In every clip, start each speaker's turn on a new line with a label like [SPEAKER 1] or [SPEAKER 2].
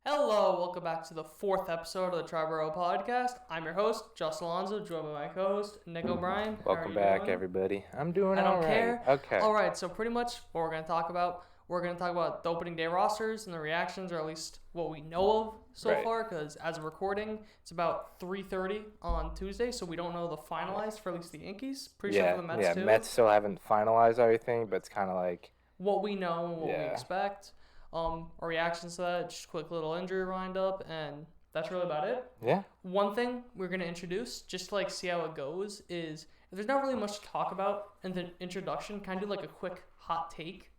[SPEAKER 1] Hello, welcome back to the fourth episode of the Triboro Podcast. I'm your host, Justin Alonso, joined by my co-host, Nick O'Brien.
[SPEAKER 2] Welcome back, everybody. I'm doing all right.
[SPEAKER 1] I don't care.
[SPEAKER 2] Okay.
[SPEAKER 1] All right, so pretty much what we're going to talk about, the opening day rosters and the reactions, or at least what we know of so far, because as of recording, it's about 3:30 on Tuesday, so we don't know the finalized for at least the Yankees. Pretty sure for the Mets, too.
[SPEAKER 2] Yeah, Mets still haven't finalized everything, but it's kind of like
[SPEAKER 1] what we know and what we expect. Our reactions to that, just a quick little injury roundup, and that's really about it.
[SPEAKER 2] Yeah.
[SPEAKER 1] One thing we're going to introduce, just to see how it goes, is if there's not really much to talk about in the introduction, kind of do a quick hot take.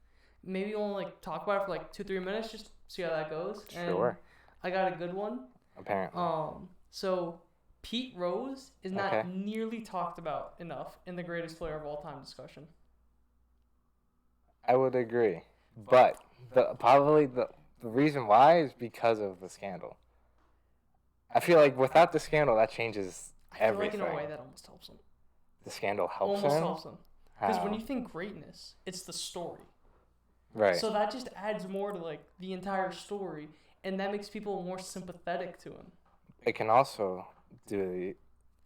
[SPEAKER 1] Maybe only talk about it for 2-3 minutes, just see how that goes.
[SPEAKER 2] Sure.
[SPEAKER 1] And I got a good one.
[SPEAKER 2] Apparently.
[SPEAKER 1] So Pete Rose is not nearly talked about enough in the greatest player of all time discussion.
[SPEAKER 2] I would agree. But the reason why is because of the scandal. I feel like without the scandal, that changes everything.
[SPEAKER 1] I feel like in a way that almost helps him.
[SPEAKER 2] The scandal helps him?
[SPEAKER 1] Almost helps him. Because when you think greatness, it's the story.
[SPEAKER 2] Right.
[SPEAKER 1] So that just adds more to the entire story, and that makes people more sympathetic to him.
[SPEAKER 2] It can also do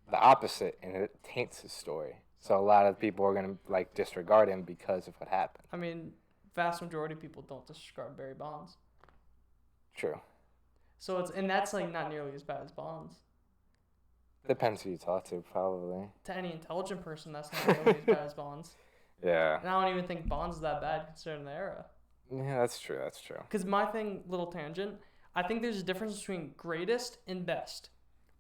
[SPEAKER 2] the opposite, and it taints his story. So a lot of people are going to disregard him because of what happened.
[SPEAKER 1] I mean, vast majority of people don't disregard Barry Bonds.
[SPEAKER 2] True.
[SPEAKER 1] So that's not nearly as bad as Bonds.
[SPEAKER 2] Depends who you talk to, probably.
[SPEAKER 1] To any intelligent person, that's not nearly as bad as Bonds.
[SPEAKER 2] Yeah.
[SPEAKER 1] And I don't even think Bonds is that bad considering the era.
[SPEAKER 2] Yeah, that's true.
[SPEAKER 1] Because my thing, little tangent, I think there's a difference between greatest and best.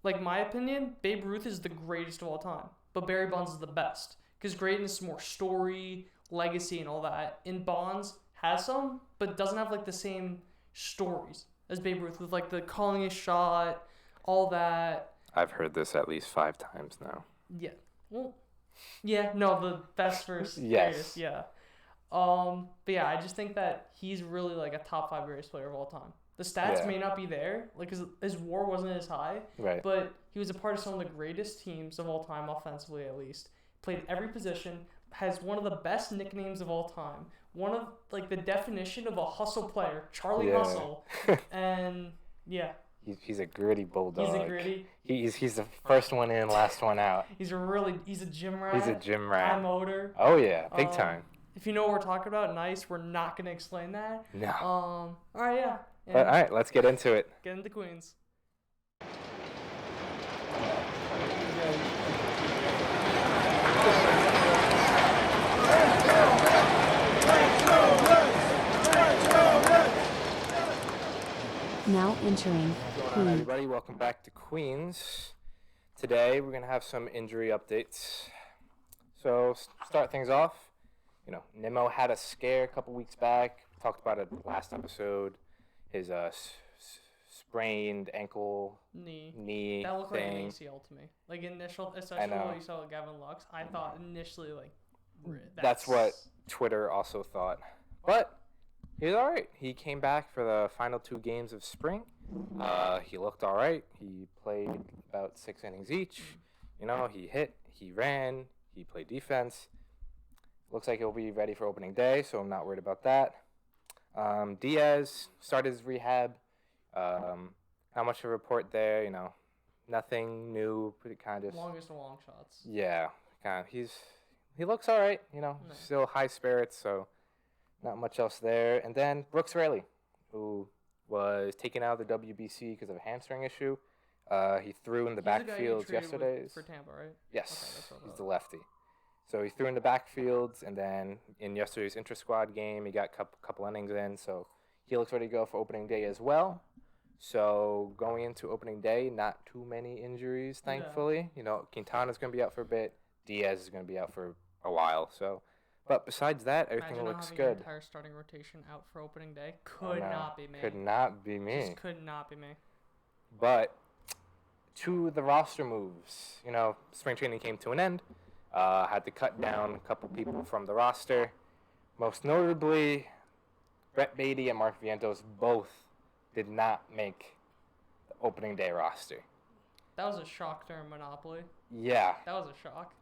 [SPEAKER 1] My opinion, Babe Ruth is the greatest of all time, but Barry Bonds is the best. Because greatness is more story, legacy, and all that. And Bonds has some, but doesn't have the same stories as Babe Ruth with the calling a shot, all that.
[SPEAKER 2] I've heard this at least 5 times now.
[SPEAKER 1] Yeah. Well, yeah, no, the best versus
[SPEAKER 2] yes.
[SPEAKER 1] Greatest, yeah. But yeah, I just think that he's really a top 5 greatest player of all time. The stats may not be there, because his WAR wasn't as high,
[SPEAKER 2] right?
[SPEAKER 1] But he was a part of some of the greatest teams of all time, offensively at least. Played every position, has one of the best nicknames of all time. One of the definition of a hustle player, Charlie Hustle, and yeah.
[SPEAKER 2] He's a gritty bulldog.
[SPEAKER 1] He's a gritty.
[SPEAKER 2] He's the first one in, last one out.
[SPEAKER 1] He's a gym rat.
[SPEAKER 2] He's a gym rat.
[SPEAKER 1] High motor.
[SPEAKER 2] Oh yeah, big time.
[SPEAKER 1] If you know what we're talking about, nice. We're not gonna explain that.
[SPEAKER 2] No.
[SPEAKER 1] All right, yeah.
[SPEAKER 2] But all right, let's get into it.
[SPEAKER 1] Get into Queens.
[SPEAKER 3] Now entering
[SPEAKER 2] What's going on, everybody? Welcome back to Queens. Today we're gonna have some injury updates. So start things off. Nimmo had a scare a couple weeks back. We talked about it last episode. His sprained ankle knee
[SPEAKER 1] that looked
[SPEAKER 2] thing.
[SPEAKER 1] like an ACL to me. Initial, especially when you saw Gavin Lux, I thought initially
[SPEAKER 2] that's what Twitter also thought. But he's all right. He came back for the final 2 games of spring. He looked all right. He played about 6 innings each. He hit, he ran, he played defense. Looks like he'll be ready for opening day, so I'm not worried about that. Diaz started his rehab. Not much to report there. Nothing new. Pretty kind of
[SPEAKER 1] longest of long shots.
[SPEAKER 2] Yeah, kind of. He looks all right. Still high spirits, so not much else there. And then Brooks Raley, who was taken out of the WBC because of a hamstring issue. He threw in the backfields yesterday.
[SPEAKER 1] For Tampa, right?
[SPEAKER 2] Yes, okay, he's the lefty. So he threw in the backfields, and then in yesterday's inter-squad game, he got a couple innings in. So he looks ready to go for opening day as well. So going into opening day, not too many injuries, thankfully. Quintana's going to be out for a bit. Diaz is going to be out for a while. So, but besides that, everything looks good.
[SPEAKER 1] The entire starting rotation out for opening day could not be me.
[SPEAKER 2] Could not be me.
[SPEAKER 1] Just could not be me.
[SPEAKER 2] But to the roster moves, spring training came to an end. Had to cut down a couple people from the roster. Most notably, Brett Beatty and Mark Vientos both did not make the opening day roster.
[SPEAKER 1] That was a shock during Monopoly.
[SPEAKER 2] Yeah.
[SPEAKER 1] That was a shock.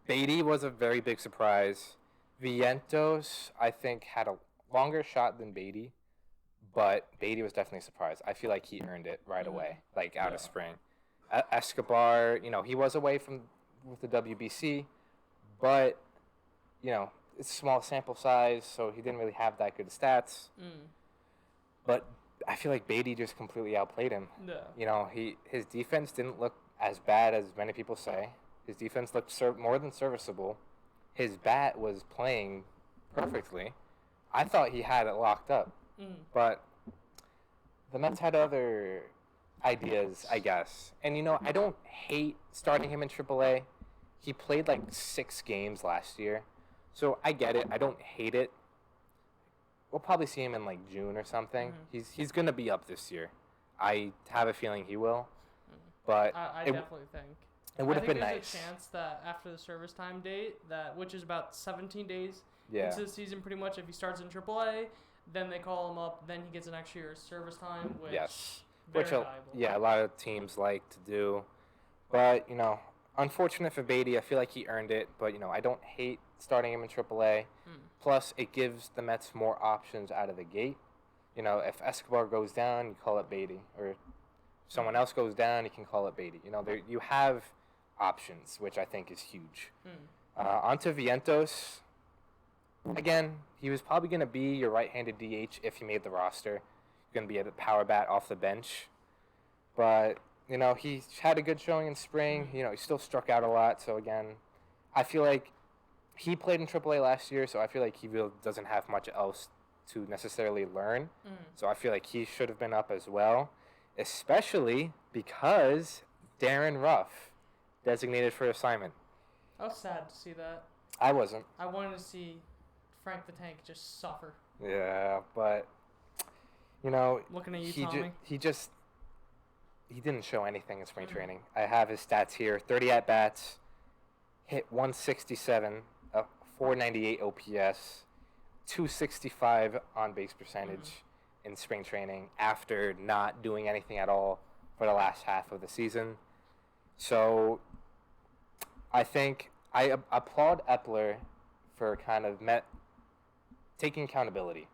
[SPEAKER 2] Beatty was a very big surprise. Vientos, I think, had a longer shot than Beatty, but Beatty was definitely surprised. I feel like he earned it right
[SPEAKER 1] Mhm.
[SPEAKER 2] away, like out of
[SPEAKER 1] Yeah.
[SPEAKER 2] spring. Escobar, he was away with the WBC, but it's a small sample size, so he didn't really have that good stats.
[SPEAKER 1] Mm.
[SPEAKER 2] But I feel like Beatty just completely outplayed him.
[SPEAKER 1] Yeah.
[SPEAKER 2] His defense didn't look as bad as many people say. His defense looked more than serviceable. His bat was playing perfectly. I thought he had it locked up, but the Mets had other ideas, I guess. And I don't hate starting him in AAA. He played like 6 games last year, so I get it. I don't hate it. We'll probably see him in like June or something. He's gonna be up this year. I have a feeling he will, but
[SPEAKER 1] I definitely think.
[SPEAKER 2] It would have been
[SPEAKER 1] there's
[SPEAKER 2] nice.
[SPEAKER 1] a chance that after the service time date, which is about 17 days
[SPEAKER 2] Yeah.
[SPEAKER 1] into the season, pretty much, if he starts in AAA, then they call him up, then he gets an extra year of service time, which
[SPEAKER 2] Yes.
[SPEAKER 1] very
[SPEAKER 2] Which
[SPEAKER 1] valuable.
[SPEAKER 2] a lot of teams like to do, but unfortunate for Beatty. I feel like he earned it, but I don't hate starting him in AAA. Plus, it gives the Mets more options out of the gate. If Escobar goes down, you call it Beatty, or if someone else goes down, you can call it Beatty. You have options, which I think is huge. Onto Vientos. Again, he was probably going to be your right-handed DH if he made the roster. Going to be a power bat off the bench. But, he had a good showing in spring. He still struck out a lot. So, again, I feel like he played in AAA last year, so I feel like he really doesn't have much else to necessarily learn. So I feel like he should have been up as well, especially because Darren Ruff designated for assignment.
[SPEAKER 1] I was sad to see that.
[SPEAKER 2] I wasn't.
[SPEAKER 1] I wanted to see Frank the Tank just suffer.
[SPEAKER 2] Yeah, but
[SPEAKER 1] Looking at you, Tommy.
[SPEAKER 2] He didn't show anything in spring training. I have his stats here: 30 at bats, hit 167, 498 OPS, 265 on base percentage in spring training after not doing anything at all for the last half of the season. So I think I applaud Epler for kind of taking accountability.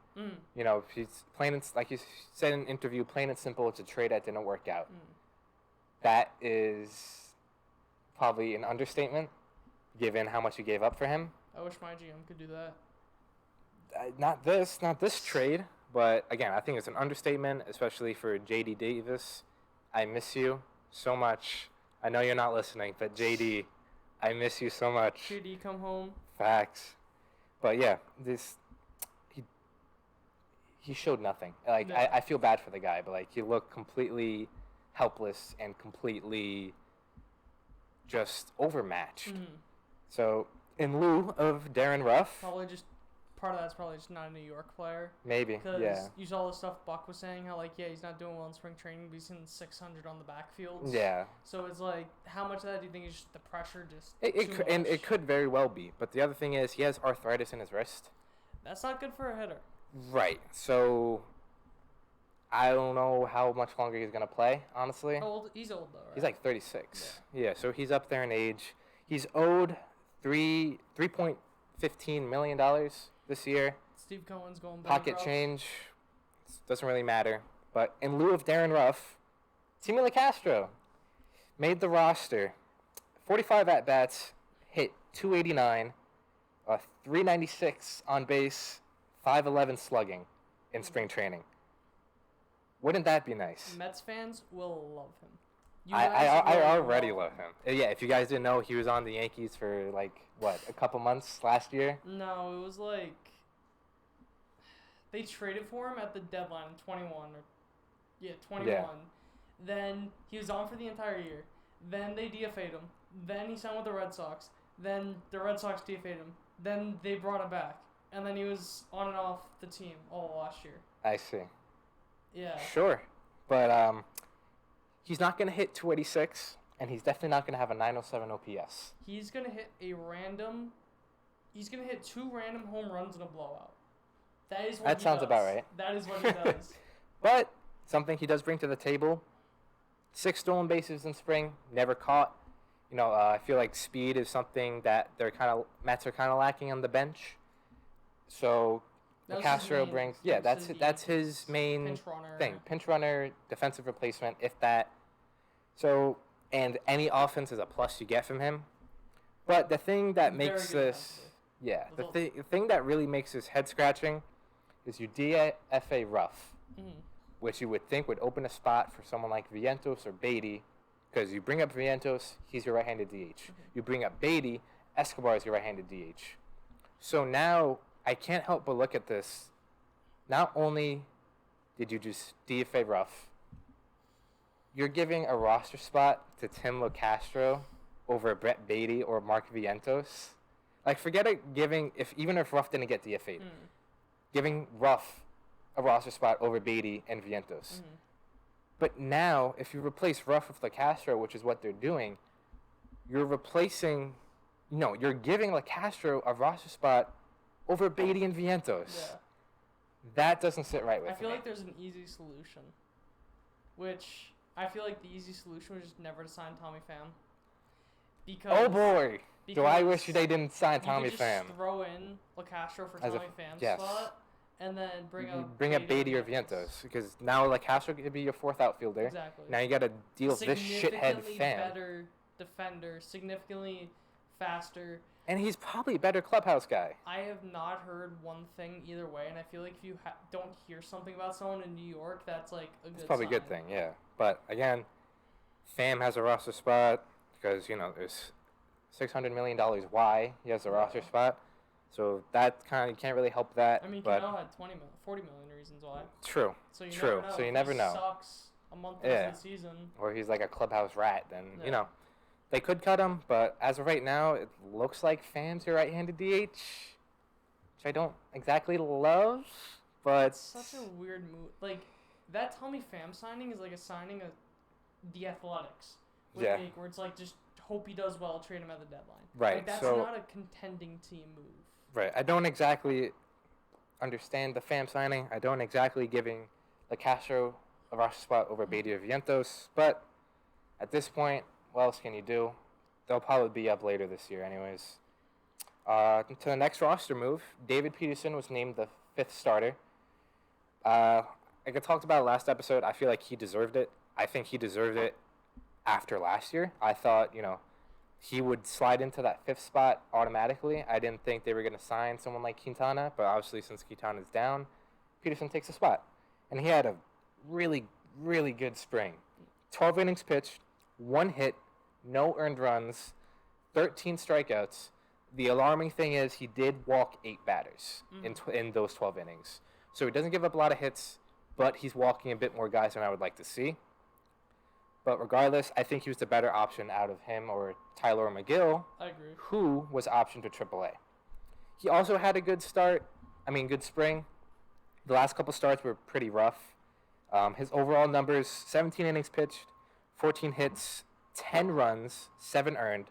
[SPEAKER 2] He's plain, like you said in an interview, plain and simple, it's a trade that didn't work out. That is probably an understatement, given how much you gave up for him.
[SPEAKER 1] I wish my GM could do that.
[SPEAKER 2] Not this trade, but again, I think it's an understatement, especially for JD Davis. I miss you so much. I know you're not listening, but JD, I miss you so much.
[SPEAKER 1] JD, come home.
[SPEAKER 2] Facts. But yeah, he showed nothing. Like,
[SPEAKER 1] Yeah.
[SPEAKER 2] I feel bad for the guy, but like he looked completely helpless and completely just overmatched. So in lieu of Darren Ruff,
[SPEAKER 1] Probably just part of that's probably just not a New York player.
[SPEAKER 2] maybe,
[SPEAKER 1] Because
[SPEAKER 2] yeah.
[SPEAKER 1] you saw the stuff Buck was saying, how he's not doing well in spring training, but he's hitting 600 on the backfields.
[SPEAKER 2] Yeah.
[SPEAKER 1] So it's like, how much of that do you think is just the pressure? Just
[SPEAKER 2] It could very well be. But the other thing is he has arthritis in his wrist.
[SPEAKER 1] That's not good for a hitter.
[SPEAKER 2] Right. So I don't know how much longer he's gonna play. Honestly,
[SPEAKER 1] He's old though, right?
[SPEAKER 2] he's like 36. Yeah. So he's up there in age. He's owed $3.15 million this year.
[SPEAKER 1] Steve Cohen's going
[SPEAKER 2] Pocket
[SPEAKER 1] bankrupt.
[SPEAKER 2] change doesn't really matter. But in lieu of Darren Ruff, Timmy LaCastro made the roster. 45 at bats, hit 289, 396 on base, 511 slugging in spring training. Wouldn't that be nice?
[SPEAKER 1] Mets fans will love him.
[SPEAKER 2] I already love him. Yeah, if you guys didn't know, he was on the Yankees for a couple months last year.
[SPEAKER 1] No, it was they traded for him at the deadline in 21
[SPEAKER 2] Yeah.
[SPEAKER 1] Then he was on for the entire year. Then they DFA'd him. Then he signed with the Red Sox. Then the Red Sox DFA'd him. Then they brought him back. And then he was on and off the team all last year.
[SPEAKER 2] I see.
[SPEAKER 1] Yeah.
[SPEAKER 2] Sure. But he's not going to hit 286, and he's definitely not going to have a 907 OPS.
[SPEAKER 1] He's going to hit 2 random home runs in a blowout. That
[SPEAKER 2] sounds about right.
[SPEAKER 1] That is what he does.
[SPEAKER 2] But something he does bring to the table, 6 stolen bases in spring, never caught. I feel like speed is something that Mets are kind of lacking on the bench. So Castro brings. Yeah, that's his main
[SPEAKER 1] pinch runner
[SPEAKER 2] thing. Pinch runner, defensive replacement, if that. So, and any offense is a plus you get from him. But the thing that makes this, the thing that really makes this head scratching is you DFA Ruff, which you would think would open a spot for someone like Vientos or Beatty, because you bring up Vientos, he's your right-handed DH. You bring up Beatty, Escobar is your right-handed DH. So now I can't help but look at this. Not only did you just DFA Ruff, you're giving a roster spot to Tim LoCastro over Brett Beatty or Mark Vientos. Like, forget it even if Ruff didn't get DFA'd. Giving Ruff a roster spot over Beatty and Vientos. But now, if you replace Ruff with LoCastro, which is what they're doing, you're giving LoCastro a roster spot over Beatty and Vientos.
[SPEAKER 1] Yeah.
[SPEAKER 2] That doesn't sit right with me.
[SPEAKER 1] I feel like there's an easy solution, which I feel like the easy solution was just never to sign Tommy Pham.
[SPEAKER 2] Oh boy, do I wish they didn't sign Tommy Pham.
[SPEAKER 1] Just throw in LoCastro for Tommy Pham's spot, and then bring up
[SPEAKER 2] Beatty or Vientos, because now LoCastro could be your fourth outfielder.
[SPEAKER 1] Exactly.
[SPEAKER 2] Now you got to deal with this shithead Pham.
[SPEAKER 1] Better defender, significantly faster.
[SPEAKER 2] And he's probably a better clubhouse guy.
[SPEAKER 1] I have not heard one thing either way, and I feel like if you don't hear something about someone in New York, that's like a good sign.
[SPEAKER 2] It's probably a good thing, yeah. But again, Pham has a roster spot because, there's $600 million why he has a roster spot. So that you can't really help that.
[SPEAKER 1] I mean, Cano had 40 million reasons why.
[SPEAKER 2] True.
[SPEAKER 1] So
[SPEAKER 2] you never know.
[SPEAKER 1] Sucks a month into the season.
[SPEAKER 2] Or he's like a clubhouse rat, then, they could cut him, but as of right now, it looks like Pham's your right-handed DH, which I don't exactly love, but...
[SPEAKER 1] It's such a weird move. Like, that Tommy Pham signing is like a signing of the Athletics. Where it's like, just hope he does well, trade him at the deadline.
[SPEAKER 2] Right,
[SPEAKER 1] like, that's not a contending team move.
[SPEAKER 2] Right, I don't exactly understand the Pham signing. I don't exactly giving LoCastro a roster spot over Beatty or Vientos, but at this point, what else can you do? They'll probably be up later this year anyways. To the next roster move, David Peterson was named the 5th starter. Like I talked about last episode, I feel like he deserved it. I think he deserved it after last year. I thought, he would slide into that 5th spot automatically. I didn't think they were going to sign someone like Quintana, but obviously since Quintana's down, Peterson takes a spot. And he had a really, really good spring. 12 innings pitched, 1 hit, no earned runs, 13 strikeouts. The alarming thing is he did walk 8 batters in those 12 innings. So he doesn't give up a lot of hits, but he's walking a bit more guys than I would like to see. But regardless, I think he was the better option out of him or Tyler McGill,
[SPEAKER 1] I agree,
[SPEAKER 2] who was optioned to AAA. He also had a good spring. The last couple starts were pretty rough. His overall numbers, 17 innings pitched, 14 hits, 10 runs, 7 earned,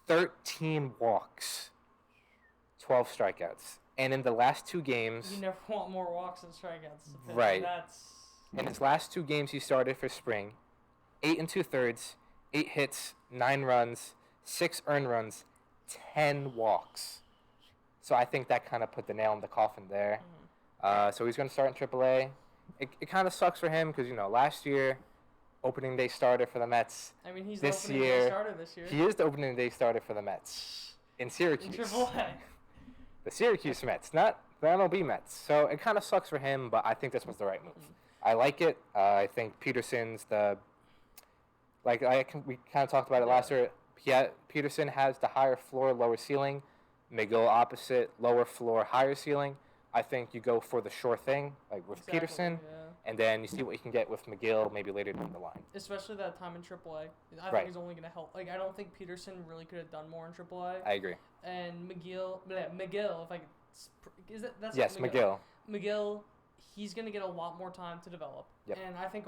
[SPEAKER 2] 13 walks, 12 strikeouts. And in the last 2 games...
[SPEAKER 1] You never want more walks than strikeouts.
[SPEAKER 2] Right. In his last 2 games he started for spring, 8 2/3, 8 hits, 9 runs, 6 earned runs, 10 walks. So I think that kind of put the nail in the coffin there. So he's going to start in AAA. It kind of sucks for him because, last year... opening day starter for the Mets.
[SPEAKER 1] I mean, he's the opening day starter this year.
[SPEAKER 2] He is the opening day starter for the Mets in Syracuse.
[SPEAKER 1] In AAA.
[SPEAKER 2] The Syracuse Mets, not the MLB Mets. So it kind of sucks for him, but I think this was the right move. I like it. I think Peterson's we kind of talked about it last year. Peterson has the higher floor, lower ceiling. McGill opposite, lower floor, higher ceiling. I think you go for the sure thing, like with Peterson. Yeah. And then you see what you can get with McGill maybe later down the line.
[SPEAKER 1] Especially that time in AAA. I think he's only going to help. Like, I don't think Peterson really could have done more in AAA.
[SPEAKER 2] I agree.
[SPEAKER 1] And McGill, if I could...
[SPEAKER 2] Yes, McGill.
[SPEAKER 1] McGill, he's going to get a lot more time to develop.
[SPEAKER 2] Yep.
[SPEAKER 1] And I think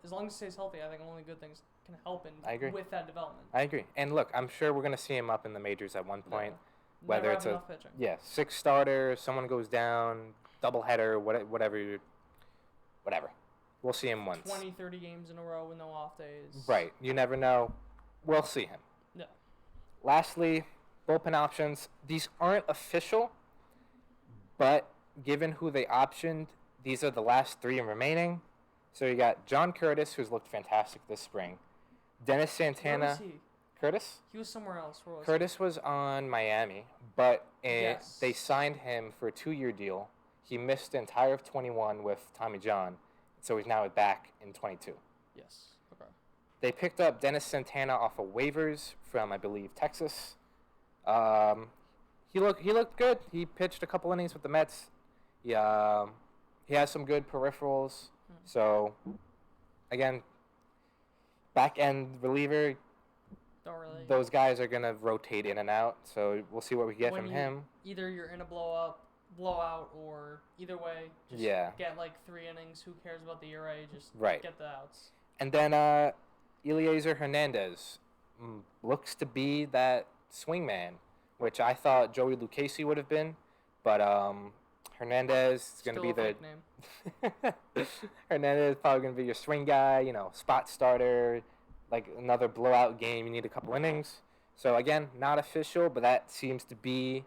[SPEAKER 1] as long as he stays healthy, I think only good things can help with that development.
[SPEAKER 2] I agree. And look, I'm sure we're going to see him up in the majors at one point.
[SPEAKER 1] Yeah.
[SPEAKER 2] Whether it's a 6 starter, someone goes down, doubleheader, whatever. We'll see him once.
[SPEAKER 1] 20, 30 games in a row with no off days.
[SPEAKER 2] Right. You never know. We'll see him.
[SPEAKER 1] Yeah.
[SPEAKER 2] Lastly, bullpen options. These aren't official, but given who they optioned, these are the last 3 remaining. So you got John Curtis, who's looked fantastic this spring. Dennis Santana.
[SPEAKER 1] Where was he?
[SPEAKER 2] Curtis?
[SPEAKER 1] He was somewhere else. Where was
[SPEAKER 2] Curtis was on Miami, but
[SPEAKER 1] Yes.
[SPEAKER 2] they signed him for a 2-year deal. He missed the entire of 21 with Tommy John, so he's now back in 22.
[SPEAKER 1] he? Yes. Okay.
[SPEAKER 2] They picked up Dennis Santana off of waivers from, I believe, Texas. He looked good. He pitched a couple innings with the Mets. He has some good peripherals. So, again, back-end reliever,
[SPEAKER 1] Don't really.
[SPEAKER 2] those guys are going to rotate in and out. So we'll see what we get
[SPEAKER 1] When
[SPEAKER 2] from
[SPEAKER 1] you-
[SPEAKER 2] him.
[SPEAKER 1] Either you're in a blowout, or either way, just
[SPEAKER 2] Yeah.
[SPEAKER 1] get like 3 innings. Who cares about the ERA? Just
[SPEAKER 2] Right.
[SPEAKER 1] get the outs.
[SPEAKER 2] And then Eliezer Hernandez looks to be that swingman, which I thought Joey Lucchesi would have been. But Hernandez is going to
[SPEAKER 1] Still
[SPEAKER 2] be
[SPEAKER 1] a
[SPEAKER 2] the
[SPEAKER 1] fake name.
[SPEAKER 2] Hernandez is probably going to be your swing guy, spot starter, like another blowout game. You need a couple innings. So, again, not official, but that seems to be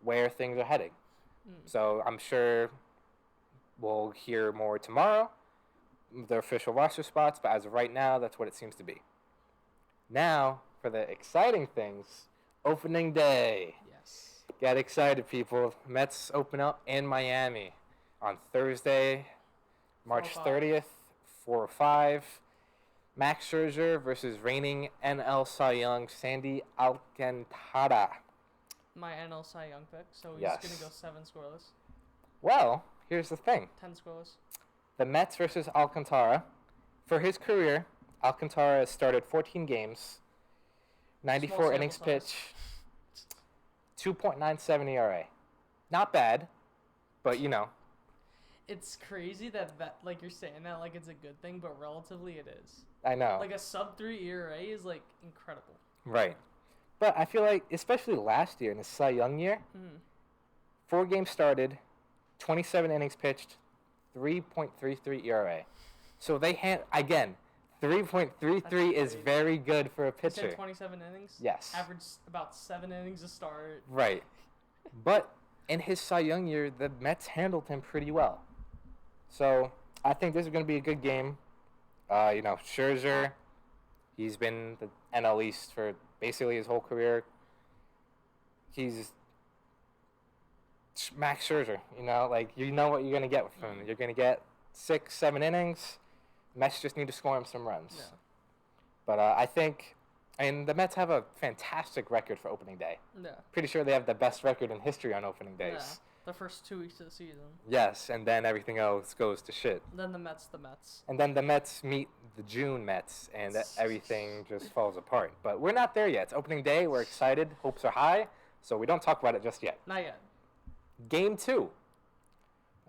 [SPEAKER 2] where things are heading. So, I'm sure we'll hear more tomorrow, the official roster spots, but as of right now, that's what it seems to be. Now, for the exciting things, opening day.
[SPEAKER 1] Yes.
[SPEAKER 2] Get excited, people. Mets open up in Miami on Thursday, March 30th, 4:05. Max Scherzer versus reigning NL Cy Young Sandy Alcantara.
[SPEAKER 1] My NL Cy Young pick, so he's
[SPEAKER 2] Yes.
[SPEAKER 1] gonna go 7 scoreless,
[SPEAKER 2] Well, here's the thing.
[SPEAKER 1] 10 scoreless.
[SPEAKER 2] The Mets versus Alcantara. For his career, Alcantara has started 14 games, 94
[SPEAKER 1] Small
[SPEAKER 2] innings
[SPEAKER 1] sample size.
[SPEAKER 2] pitched, 2.97 ERA. Not bad, but
[SPEAKER 1] It's crazy that like you're saying that like it's a good thing, but relatively it is.
[SPEAKER 2] I know.
[SPEAKER 1] Like a sub-3 ERA is like incredible.
[SPEAKER 2] Right. But I feel like, especially last year in the Cy Young year, 4 games started, 27 innings pitched, 3.33 ERA. So they again, 3.33 is
[SPEAKER 1] crazy.
[SPEAKER 2] very good for a
[SPEAKER 1] You said
[SPEAKER 2] pitcher.
[SPEAKER 1] 27 innings.
[SPEAKER 2] Yes.
[SPEAKER 1] Average about 7 innings a start.
[SPEAKER 2] Right. But in his Cy Young year, the Mets handled him pretty well. So I think this is going to be a good game. Scherzer, he's been the NL East for basically his whole career. He's Max Scherzer, what you're going to get from him. You're going to get 6-7 innings. Mets just need to score him some runs.
[SPEAKER 1] Yeah.
[SPEAKER 2] But I think, and the Mets have a fantastic record for opening day.
[SPEAKER 1] Yeah.
[SPEAKER 2] Pretty sure they have the best record in history on opening days.
[SPEAKER 1] Yeah. The first 2 weeks of the season.
[SPEAKER 2] Yes, and then everything else goes to shit.
[SPEAKER 1] Then the Mets.
[SPEAKER 2] And then the Mets meet the June Mets, and everything just falls apart. But we're not there yet. It's opening day. We're excited. Hopes are high. So we don't talk about it just yet.
[SPEAKER 1] Not yet.
[SPEAKER 2] Game 2.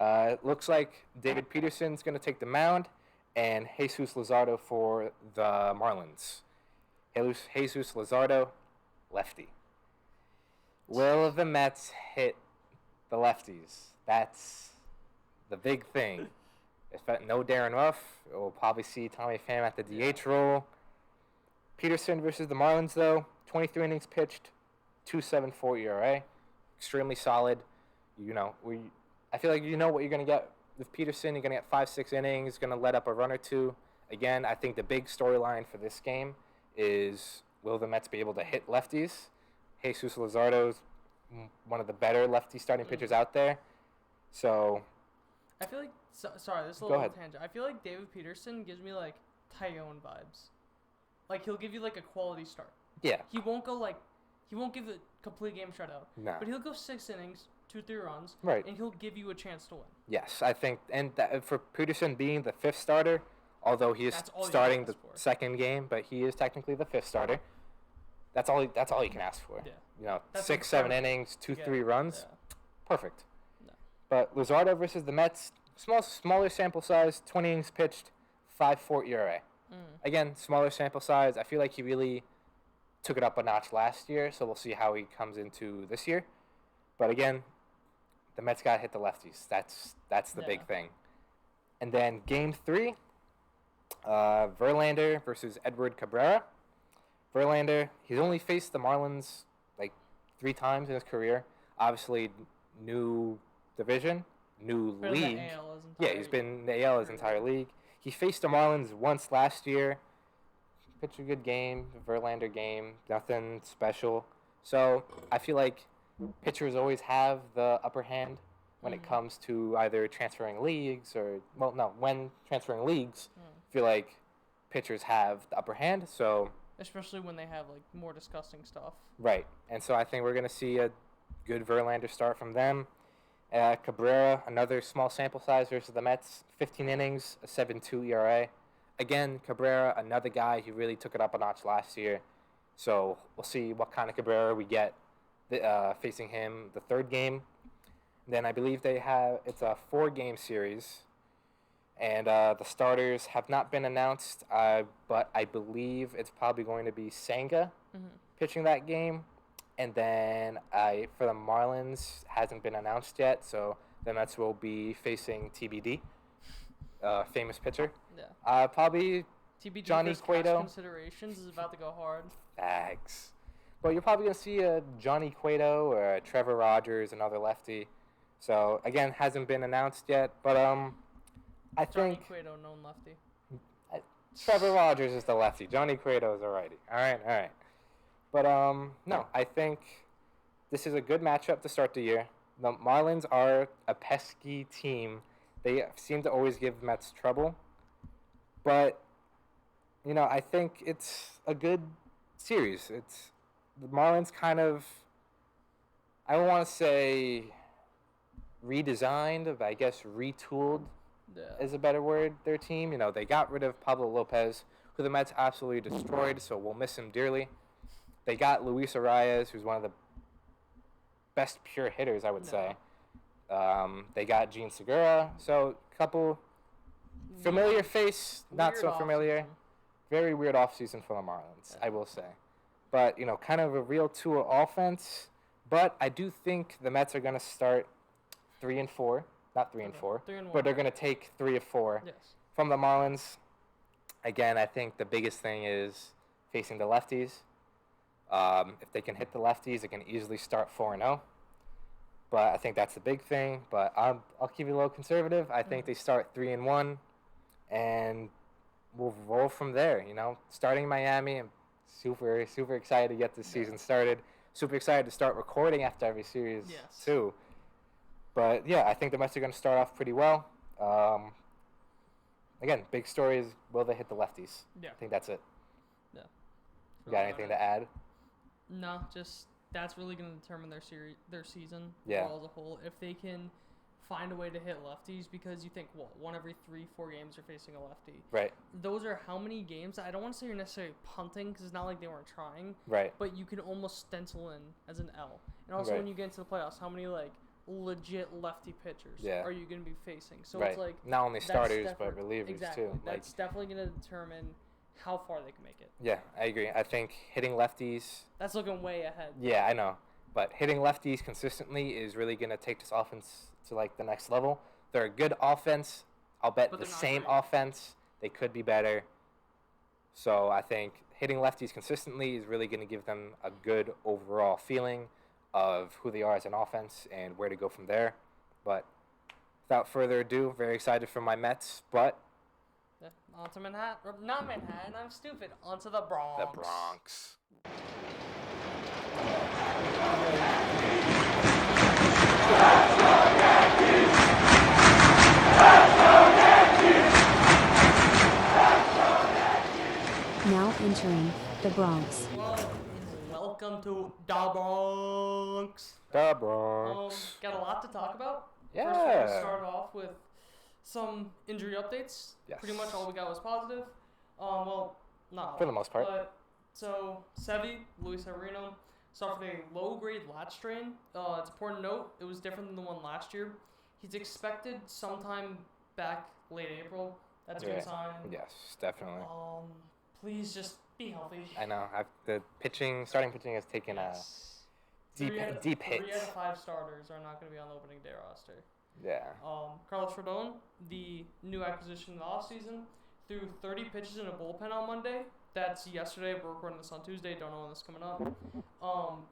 [SPEAKER 2] It looks like David Peterson's going to take the mound, and Jesus Luzardo for the Marlins. Jesus Luzardo, lefty. Will the Mets hit the lefties? That's the big thing. If no Darren Ruff, we'll probably see Tommy Pham at the DH role. Peterson versus the Marlins, though, 23 innings pitched, 2.74 ERA, extremely solid. I feel like what you're going to get with Peterson. You're going to get 5-6 innings, going to let up a run or two. Again, I think the big storyline for this game is, will the Mets be able to hit lefties? Jesus Luzardo's one of the better lefty starting pitchers out there. So
[SPEAKER 1] I feel like sorry, this is a
[SPEAKER 2] Go
[SPEAKER 1] little
[SPEAKER 2] ahead.
[SPEAKER 1] tangent. I feel like David Peterson gives me like Tyone vibes. Like he'll give you like a quality start.
[SPEAKER 2] yeah,
[SPEAKER 1] He won't give the complete game shutout.
[SPEAKER 2] no.
[SPEAKER 1] But he'll go 6 innings, 2-3 runs,
[SPEAKER 2] Right.
[SPEAKER 1] and he'll give you a chance to win.
[SPEAKER 2] Yes, I think, and for Peterson being the 5th starter, although he is
[SPEAKER 1] That's all you
[SPEAKER 2] starting
[SPEAKER 1] can
[SPEAKER 2] the
[SPEAKER 1] ask for.
[SPEAKER 2] second game, but he is technically the 5th starter. That's all you can ask for.
[SPEAKER 1] Yeah. That's
[SPEAKER 2] 6-7
[SPEAKER 1] incredible.
[SPEAKER 2] innings, 2-3
[SPEAKER 1] Yeah,
[SPEAKER 2] runs,
[SPEAKER 1] yeah.
[SPEAKER 2] perfect.
[SPEAKER 1] No.
[SPEAKER 2] But Luzardo versus the Mets, smaller sample size, 20 innings pitched, 5.4 ERA. Again, smaller sample size. I feel like he really took it up a notch last year, so we'll see how he comes into this year. But again, the Mets got to hit the lefties. That's the big
[SPEAKER 1] Yeah.
[SPEAKER 2] thing. And then game 3, Verlander versus Edward Cabrera. Verlander, he's only faced the Marlins like 3 times in his career. Obviously, new division, new
[SPEAKER 1] Been in the
[SPEAKER 2] league.
[SPEAKER 1] AL his
[SPEAKER 2] Yeah,
[SPEAKER 1] entire
[SPEAKER 2] he's been in the AL his entire league. He faced the Marlins once last year. Pitched a good game, Verlander game, nothing special. So I feel like pitchers always have the upper hand when it comes to either transferring leagues or, when transferring leagues, I feel like pitchers have the upper hand. So
[SPEAKER 1] especially when they have like more disgusting stuff.
[SPEAKER 2] right, and so I think we're gonna see a good Verlander start from them. Cabrera, another small sample size versus the Mets, 15 innings, a 7.2 ERA. Again, Cabrera, another guy who really took it up a notch last year. So we'll see what kind of Cabrera we get facing him the third game. Then I believe it's a 4-game series. And the starters have not been announced, but I believe it's probably going to be Senga pitching that game. And then for the Marlins, hasn't been announced yet, so the Mets will be facing TBD, famous pitcher.
[SPEAKER 1] Yeah.
[SPEAKER 2] Probably
[SPEAKER 1] TBD
[SPEAKER 2] Johnny
[SPEAKER 1] for
[SPEAKER 2] Cueto.
[SPEAKER 1] Considerations is about to go hard.
[SPEAKER 2] Thanks. But you're probably going to see a Johnny Cueto or a Trevor Rogers, another lefty. So, again, hasn't been announced yet, but I
[SPEAKER 1] Johnny
[SPEAKER 2] think
[SPEAKER 1] Cueto, known lefty.
[SPEAKER 2] Trevor Rogers is the lefty. Johnny Cueto is a righty. All right. But, no, I think this is a good matchup to start the year. The Marlins are a pesky team. They seem to always give Mets trouble. But, I think it's a good series. It's the Marlins kind of, I don't want to say redesigned, but I guess retooled is a better word, their team. They got rid of Pablo Lopez, who the Mets absolutely destroyed, so we'll miss him dearly. They got Luis Arias, who's one of the best pure hitters, I would say. They got Gene Segura, so a couple familiar face, not so familiar.
[SPEAKER 1] Off-season.
[SPEAKER 2] Very weird offseason for the Marlins, I will say. But, kind of a real tour offense. But I do think the Mets are going to start 3-4. Not 3-4.
[SPEAKER 1] 3-1.
[SPEAKER 2] But they're going to take 3 of 4 from the Marlins. Again, I think the biggest thing is facing the lefties. If they can hit the lefties, they can easily start 4-0. But I think that's the big thing. But I'll keep it a little conservative. I think they start 3-1. And we'll roll from there, Starting Miami, I'm super, super excited to get this season started. Super excited to start recording after every series, too. But, yeah, I think the Mets are going to start off pretty well. Again, big story is, will they hit the lefties?
[SPEAKER 1] Yeah.
[SPEAKER 2] I think that's it.
[SPEAKER 1] Yeah.
[SPEAKER 2] You got anything to add?
[SPEAKER 1] No, just that's really going to determine their season as a whole. If they can find a way to hit lefties, because you think, one every 3-4 games are facing a lefty.
[SPEAKER 2] Right.
[SPEAKER 1] Those are how many games? I don't want to say you're necessarily punting, because it's not like they weren't trying.
[SPEAKER 2] Right.
[SPEAKER 1] But you can almost stencil in as an L. And also when you get into the playoffs, how many legit lefty pitchers are you going to be facing? So it's like
[SPEAKER 2] not only starters but relievers too.
[SPEAKER 1] That's definitely going to determine how far they can make it.
[SPEAKER 2] Yeah, I agree. I think hitting lefties.
[SPEAKER 1] That's looking way ahead.
[SPEAKER 2] Yeah, I know. But hitting lefties consistently is really going to take this offense to the next level. They're a good offense. I'll bet the same offense. They could be better. So I think hitting lefties consistently is really going to give them a good overall feeling of who they are as an offense and where to go from there. But without further ado, very excited for my Mets. But
[SPEAKER 1] on to Manhattan. Not Manhattan, I'm stupid. On to the Bronx.
[SPEAKER 2] The Bronx.
[SPEAKER 3] Now entering the Bronx.
[SPEAKER 1] Welcome to the Bronx.
[SPEAKER 2] The Bronx.
[SPEAKER 1] Got a lot to talk about.
[SPEAKER 2] Yeah.
[SPEAKER 1] First, we're going to start off with some injury updates.
[SPEAKER 2] Yes.
[SPEAKER 1] Pretty much all we got was positive. Well, not all.
[SPEAKER 2] For the most part.
[SPEAKER 1] But, so, Sevy, Luis Severino, suffered a low-grade lat strain. It's important to note, it was different than the one last year. He's expected sometime back late April. That's a good sign.
[SPEAKER 2] Yes, definitely.
[SPEAKER 1] Please just be healthy.
[SPEAKER 2] I know. Starting pitching has taken a deep hit.
[SPEAKER 1] 3 out of 5 starters are not going to be on the opening day roster.
[SPEAKER 2] Yeah.
[SPEAKER 1] Carlos Rodon, the new acquisition in the offseason, threw 30 pitches in a bullpen on Monday. That's yesterday. We're recording this on Tuesday. Don't know when this is coming up.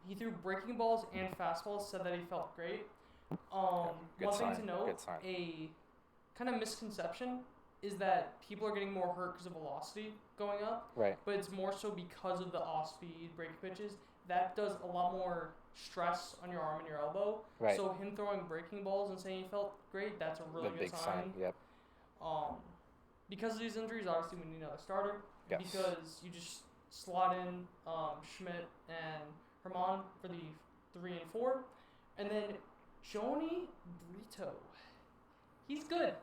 [SPEAKER 1] He threw breaking balls and fastballs, said that he felt great.
[SPEAKER 2] Good
[SPEAKER 1] One
[SPEAKER 2] sign.
[SPEAKER 1] thing to note,
[SPEAKER 2] Good sign.
[SPEAKER 1] a kind of misconception is that people are getting more hurt because of velocity going up,
[SPEAKER 2] Right.
[SPEAKER 1] but it's more so because of the off-speed break pitches. That does a lot more stress on your arm and your elbow.
[SPEAKER 2] Right.
[SPEAKER 1] So him throwing breaking balls and saying he felt great, that's a really
[SPEAKER 2] The
[SPEAKER 1] good
[SPEAKER 2] big sign. Yep.
[SPEAKER 1] Because of these injuries, obviously we need another starter.
[SPEAKER 2] Yes.
[SPEAKER 1] Because you just slot in Schmidt and Herman for the 3 and 4, and then Joni Brito. He's good.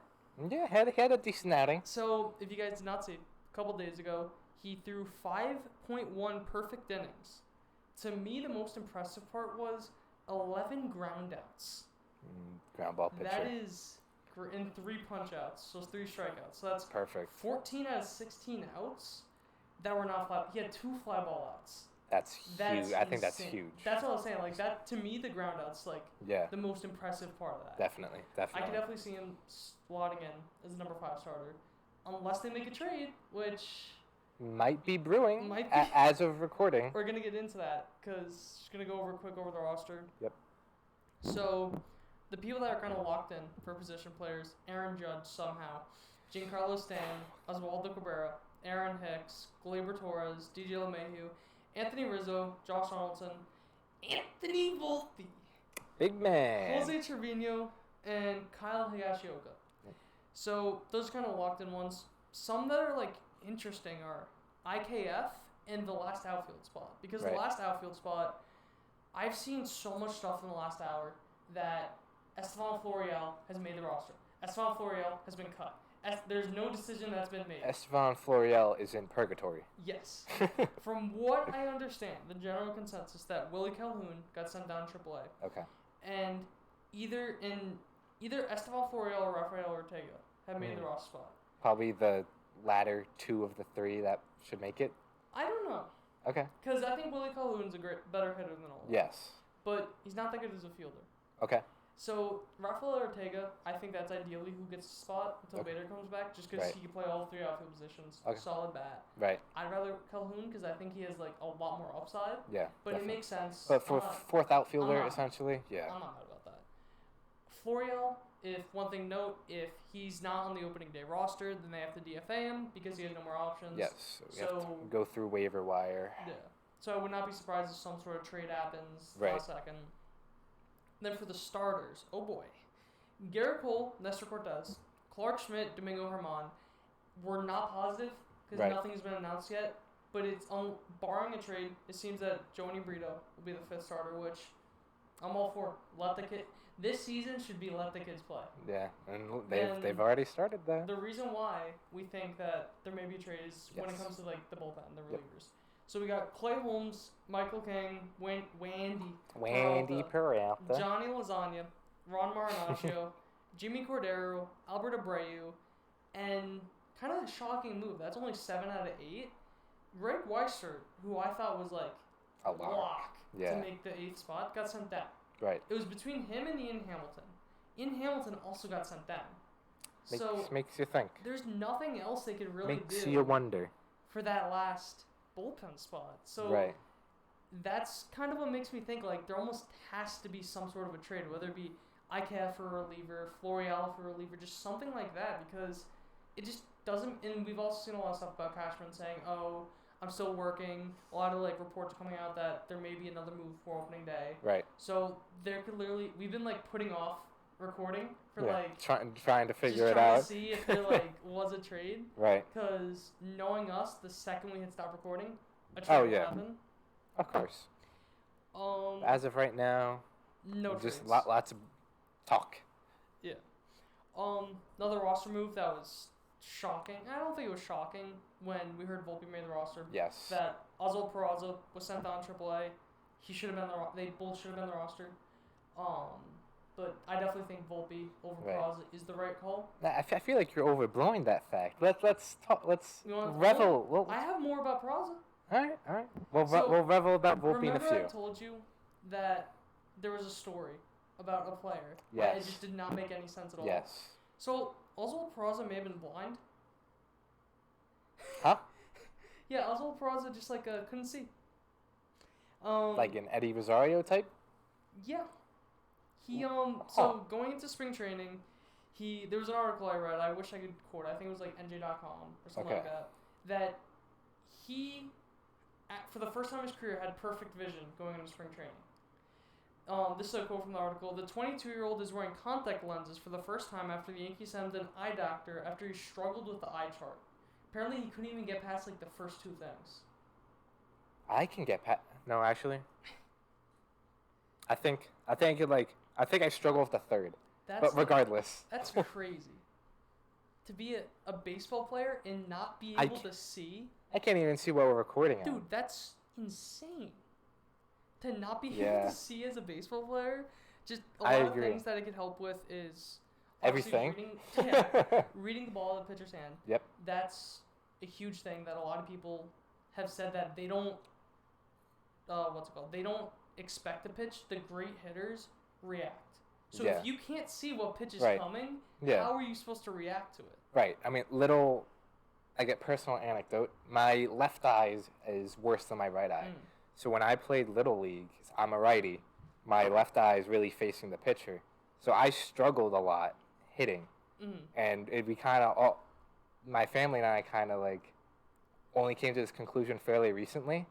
[SPEAKER 2] Yeah, he had a decent outing.
[SPEAKER 1] So if you guys did not see, a couple days ago, he threw 5.1 perfect innings. To me, the most impressive part was 11 groundouts.
[SPEAKER 2] Ground ball pitcher.
[SPEAKER 1] That is in 3 punch-outs, so 3 strikeouts. So that's
[SPEAKER 2] Perfect.
[SPEAKER 1] 14 out of 16 outs that were not fly. He had 2 fly ball outs.
[SPEAKER 2] That's huge. I think that's
[SPEAKER 1] insane.
[SPEAKER 2] huge.
[SPEAKER 1] That's what I was saying. Like that, to me, the groundouts like
[SPEAKER 2] Yeah.
[SPEAKER 1] the most impressive part of that.
[SPEAKER 2] Definitely.
[SPEAKER 1] I could definitely see him slotting in as a number 5 starter, unless they make a trade, which
[SPEAKER 2] Might be brewing.
[SPEAKER 1] Might be.
[SPEAKER 2] As of recording.
[SPEAKER 1] we're gonna get into that because just gonna go quick over the roster.
[SPEAKER 2] Yep.
[SPEAKER 1] So, the people that are kind of locked in for position players: Aaron Judge somehow, Giancarlo Stanton, Oswaldo Cabrera, Aaron Hicks, Gleyber Torres, DJ LeMahieu, Anthony Rizzo, Josh Donaldson, Anthony Volpe,
[SPEAKER 2] Big man.
[SPEAKER 1] Jose Trevino, and Kyle Higashioka. So those are kind of locked in ones. Some that are like interesting are IKF and the last outfield spot. Because
[SPEAKER 2] Right.
[SPEAKER 1] the last outfield spot, I've seen so much stuff in the last hour that Estevan Florial has made the roster. Estevan Florial has been cut. There's no decision that's been made.
[SPEAKER 2] Estevan Florial is in purgatory.
[SPEAKER 1] Yes. From what I understand, the general consensus that Willie Calhoun got sent down to AAA.
[SPEAKER 2] Okay.
[SPEAKER 1] And either Estevan Florial or Rafael Ortega have made the roster spot.
[SPEAKER 2] Probably the latter 2 of the 3 that should make it.
[SPEAKER 1] I don't know.
[SPEAKER 2] Okay.
[SPEAKER 1] Because I think Willie Calhoun's a better hitter than all.
[SPEAKER 2] Yes.
[SPEAKER 1] But he's not that good as a fielder.
[SPEAKER 2] Okay.
[SPEAKER 1] So, Rafael Ortega, I think that's ideally who gets the spot until
[SPEAKER 2] Okay.
[SPEAKER 1] Bader comes back, just because
[SPEAKER 2] Right.
[SPEAKER 1] he can play all 3 outfield positions.
[SPEAKER 2] Okay.
[SPEAKER 1] Solid bat.
[SPEAKER 2] Right.
[SPEAKER 1] I'd rather Calhoun because I think he has like a lot more upside.
[SPEAKER 2] Yeah.
[SPEAKER 1] But
[SPEAKER 2] definitely.
[SPEAKER 1] it makes sense.
[SPEAKER 2] But for fourth outfielder,
[SPEAKER 1] I'm not-
[SPEAKER 2] essentially, yeah.
[SPEAKER 1] I'm not mad about that. Florial, if one thing note, if he's not on the opening day roster, then they have to DFA him because he has no more options.
[SPEAKER 2] Yes. We have to
[SPEAKER 1] So-
[SPEAKER 2] go through waiver wire.
[SPEAKER 1] Yeah. So I would not be surprised if some sort of trade happens
[SPEAKER 2] Right.
[SPEAKER 1] last second. Then for the starters, oh boy. Garrett Cole, Nestor Cortez, Clark Schmidt, Domingo Herman. We're not positive because
[SPEAKER 2] Right.
[SPEAKER 1] nothing's been announced yet. But it's barring a trade, it seems that Joni Brito will be the 5th starter, which I'm all for. Let the kid. This season should be let the kids play.
[SPEAKER 2] Yeah, and
[SPEAKER 1] And
[SPEAKER 2] they've already started that.
[SPEAKER 1] The reason why we think that there may be a trade is when it
[SPEAKER 2] Yes.
[SPEAKER 1] comes to like the bullpen, the
[SPEAKER 2] Yep.
[SPEAKER 1] relievers. So we got Clay Holmes, Michael King, Wandy
[SPEAKER 2] Peralta.
[SPEAKER 1] Johnny Lasagna, Ron Marinaccio, Jimmy Cordero, Albert Abreu, and kind of a shocking move. That's only 7 out of 8. Greg Weissert, who I thought was like
[SPEAKER 2] A lock. Yeah.
[SPEAKER 1] to make the 8th spot, got sent down.
[SPEAKER 2] Right.
[SPEAKER 1] It was between him and Ian Hamilton. Ian Hamilton also got sent down.
[SPEAKER 2] Makes you think.
[SPEAKER 1] There's nothing else they could really
[SPEAKER 2] Makes
[SPEAKER 1] do
[SPEAKER 2] you wonder.
[SPEAKER 1] for that last bullpen spot. So
[SPEAKER 2] Right.
[SPEAKER 1] that's kind of what makes me think like there almost has to be some sort of a trade, whether it be IKF for a reliever, Florial for a reliever, just something like that, because it just doesn't. And we've also seen a lot of stuff about Cashman saying, "Oh, I'm still working." A lot of like reports coming out that there may be another move for opening day.
[SPEAKER 2] Right.
[SPEAKER 1] So there could literally we've been like putting off recording for
[SPEAKER 2] Yeah.
[SPEAKER 1] like
[SPEAKER 2] Trying to figure
[SPEAKER 1] just
[SPEAKER 2] it
[SPEAKER 1] trying
[SPEAKER 2] out.
[SPEAKER 1] to see if there like was a trade.
[SPEAKER 2] Right.
[SPEAKER 1] Because knowing us, the second we had stopped recording, a
[SPEAKER 2] Oh,
[SPEAKER 1] trade would
[SPEAKER 2] yeah.
[SPEAKER 1] happen.
[SPEAKER 2] Of course.
[SPEAKER 1] Um,
[SPEAKER 2] As of right now,
[SPEAKER 1] no
[SPEAKER 2] just
[SPEAKER 1] trades.
[SPEAKER 2] lots of talk.
[SPEAKER 1] Yeah. Another roster move that was shocking. I don't think it was shocking when we heard Volpe made the roster.
[SPEAKER 2] Yes.
[SPEAKER 1] That Oswald Peraza was sent down AAA. He should have been they both should have been the roster. But I definitely think Volpe over
[SPEAKER 2] Right.
[SPEAKER 1] Peraza is the right call.
[SPEAKER 2] Nah, I feel like you're overblowing that fact. Let's talk. Let's
[SPEAKER 1] You want to
[SPEAKER 2] revel. Well,
[SPEAKER 1] I have more about Peraza.
[SPEAKER 2] all right.
[SPEAKER 1] So,
[SPEAKER 2] We'll revel about Volpe in a
[SPEAKER 1] Remember I
[SPEAKER 2] few.
[SPEAKER 1] told you that there was a story about a player. And
[SPEAKER 2] Yes.
[SPEAKER 1] it just did not make any sense at all.
[SPEAKER 2] Yes.
[SPEAKER 1] So Oswald Peraza may have been blind.
[SPEAKER 2] Huh?
[SPEAKER 1] Yeah, Oswald Peraza just like couldn't see.
[SPEAKER 2] Like an Eddie Rosario type?
[SPEAKER 1] Yeah. He so going into spring training, there was an article I read. I wish I could quote. I think it was like NJ.com or something like that. That he, for the first time in his career, had perfect vision going into spring training. This is a quote from the article. The 22-year-old is wearing contact lenses for the first time after the Yankees sent an eye doctor after he struggled with the eye chart. Apparently, he couldn't even get past like the first two things.
[SPEAKER 2] I can get past. No, actually. I think I struggle with the third. But regardless.
[SPEAKER 1] That's crazy. To be a baseball player and not be able to see.
[SPEAKER 2] I can't even see what we're recording on.
[SPEAKER 1] Dude, that's insane. To not be able to see as a baseball player, just a lot of things that it could help with is
[SPEAKER 2] everything.
[SPEAKER 1] Reading the ball in the pitcher's hand.
[SPEAKER 2] Yep.
[SPEAKER 1] That's a huge thing that a lot of people have said that they don't. They don't expect the pitch. The great hitters react. So if you can't see what pitch is coming, how are you supposed to react to it?
[SPEAKER 2] Right. I mean, I get personal anecdote. My left eye is worse than my right eye. So when I played Little League, I'm a righty. My left eye is really facing the pitcher. So I struggled a lot hitting. And my family and I kind of like only came to this conclusion fairly recently,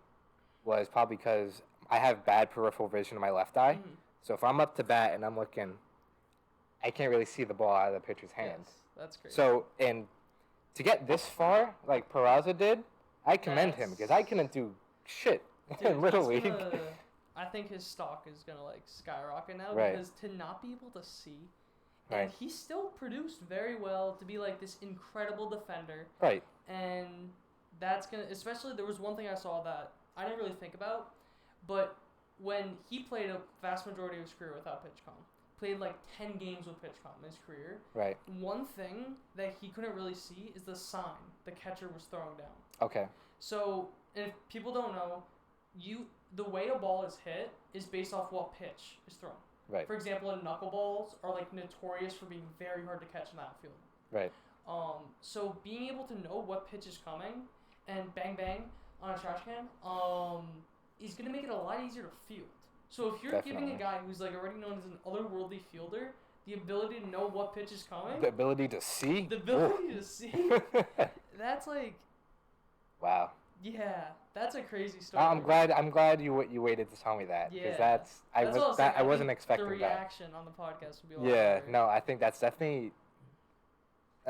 [SPEAKER 2] was probably because I have bad peripheral vision in my left eye. So if I'm up to bat and I'm looking, I can't really see the ball out of the pitcher's hands.
[SPEAKER 1] Yes, that's crazy.
[SPEAKER 2] So, and to get this far, like Peraza did, I commend him because I couldn't do shit in Little League.
[SPEAKER 1] I think his stock is going to like skyrocket now
[SPEAKER 2] Right.
[SPEAKER 1] because to not be able to see, and he still produced very well to be like this incredible defender.
[SPEAKER 2] Right.
[SPEAKER 1] And that's going to, especially there was one thing I saw that I didn't really think about, but when he played a vast majority of his career without PitchCom, played like 10 games with PitchCom in his career.
[SPEAKER 2] Right.
[SPEAKER 1] One thing that he couldn't really see is the sign the catcher was throwing down.
[SPEAKER 2] Okay.
[SPEAKER 1] So, if people don't know, the way a ball is hit is based off what pitch is thrown.
[SPEAKER 2] Right.
[SPEAKER 1] For example, knuckleballs are like notorious for being very hard to catch in that field.
[SPEAKER 2] Right.
[SPEAKER 1] So being able to know what pitch is coming and bang bang on a trash can, is going to make it a lot easier to field. So if you're giving a guy who's like already known as an otherworldly fielder the ability to know what pitch is coming,
[SPEAKER 2] the ability to see,
[SPEAKER 1] that's like,
[SPEAKER 2] wow.
[SPEAKER 1] Yeah, that's a crazy story.
[SPEAKER 2] I'm glad you waited to tell me that because I wasn't expecting that.
[SPEAKER 1] The reaction on the podcast would be a lot better.
[SPEAKER 2] No, I think that's definitely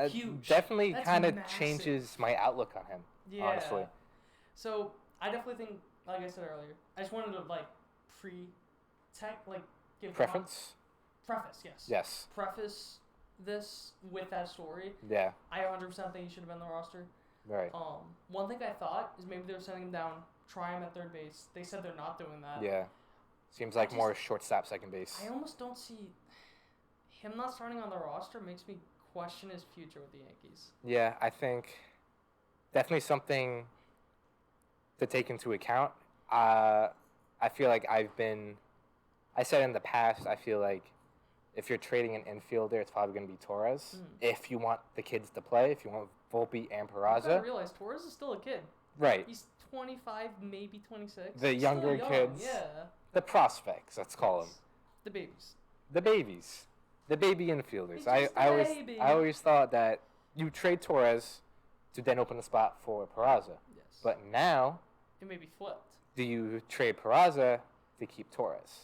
[SPEAKER 1] huge.
[SPEAKER 2] Definitely kind of changes my outlook on him.
[SPEAKER 1] Yeah.
[SPEAKER 2] Honestly.
[SPEAKER 1] So I definitely think, like I said earlier, I just wanted to give
[SPEAKER 2] preface.
[SPEAKER 1] Yes.
[SPEAKER 2] Yes.
[SPEAKER 1] Preface this with that story.
[SPEAKER 2] Yeah.
[SPEAKER 1] I 100% think he should have been on the roster.
[SPEAKER 2] Right.
[SPEAKER 1] One thing I thought is maybe they were sending him down, try him at third base. They said they're not doing that.
[SPEAKER 2] Yeah. Seems like more shortstop, second base.
[SPEAKER 1] I almost don't see him not starting on the roster. Makes me question his future with the Yankees.
[SPEAKER 2] Yeah, I think definitely something to take into account. I feel like I said in the past, I feel like if you're trading an infielder, it's probably going to be Torres. If you want the kids to play, if you want Volpe and Peraza.
[SPEAKER 1] You gotta realize Torres is still a kid.
[SPEAKER 2] Right.
[SPEAKER 1] He's 25, maybe 26.
[SPEAKER 2] The younger kids.
[SPEAKER 1] Yeah.
[SPEAKER 2] The prospects, let's call them.
[SPEAKER 1] The babies.
[SPEAKER 2] The babies. The baby infielders.
[SPEAKER 1] He's
[SPEAKER 2] I
[SPEAKER 1] just a baby.
[SPEAKER 2] always thought that you trade Torres to then open a spot for Peraza.
[SPEAKER 1] Yes.
[SPEAKER 2] But now,
[SPEAKER 1] it may be flipped.
[SPEAKER 2] Do you trade Peraza to keep Torres?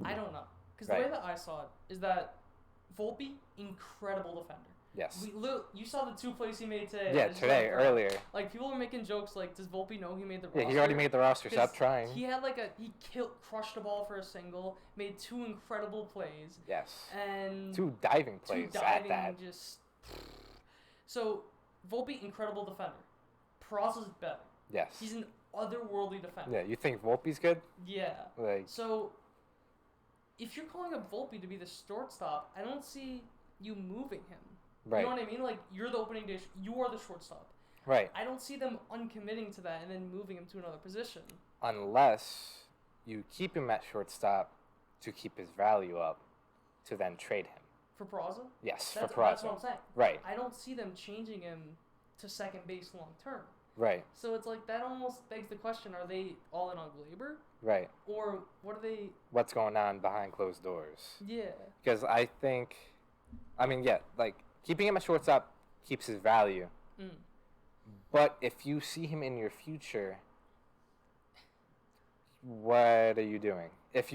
[SPEAKER 1] I don't know. Because the way that I saw it is that Volpe, incredible defender.
[SPEAKER 2] Yes.
[SPEAKER 1] You saw the two plays he made today.
[SPEAKER 2] Yeah, today, earlier.
[SPEAKER 1] Like, people are making jokes like, does Volpe know he made the roster?
[SPEAKER 2] Yeah, he already made the roster. Stop trying.
[SPEAKER 1] He had crushed the ball for a single, made two incredible plays.
[SPEAKER 2] Yes.
[SPEAKER 1] And
[SPEAKER 2] two diving plays at that.
[SPEAKER 1] So, Volpe, incredible defender. Peraza's better.
[SPEAKER 2] Yes.
[SPEAKER 1] He's an otherworldly defender.
[SPEAKER 2] Yeah, you think Volpe's good?
[SPEAKER 1] Yeah. So, if you're calling up Volpe to be the shortstop, I don't see you moving him.
[SPEAKER 2] Right.
[SPEAKER 1] You know what I mean? Like, you're the opening day. You are the shortstop.
[SPEAKER 2] Right.
[SPEAKER 1] I don't see them uncommitting to that and then moving him to another position.
[SPEAKER 2] Unless you keep him at shortstop to keep his value up, to then trade him.
[SPEAKER 1] For Peraza?
[SPEAKER 2] Yes,
[SPEAKER 1] for
[SPEAKER 2] Peraza.
[SPEAKER 1] That's what I'm saying.
[SPEAKER 2] Right.
[SPEAKER 1] I don't see them changing him to second base long term.
[SPEAKER 2] Right.
[SPEAKER 1] So it's like that almost begs the question: are they all in on Glaber?
[SPEAKER 2] Right.
[SPEAKER 1] Or what are they?
[SPEAKER 2] What's going on behind closed doors?
[SPEAKER 1] Yeah.
[SPEAKER 2] Because I think, like keeping him a shortstop keeps his value.
[SPEAKER 1] Mm.
[SPEAKER 2] But if you see him in your future, what are you doing? If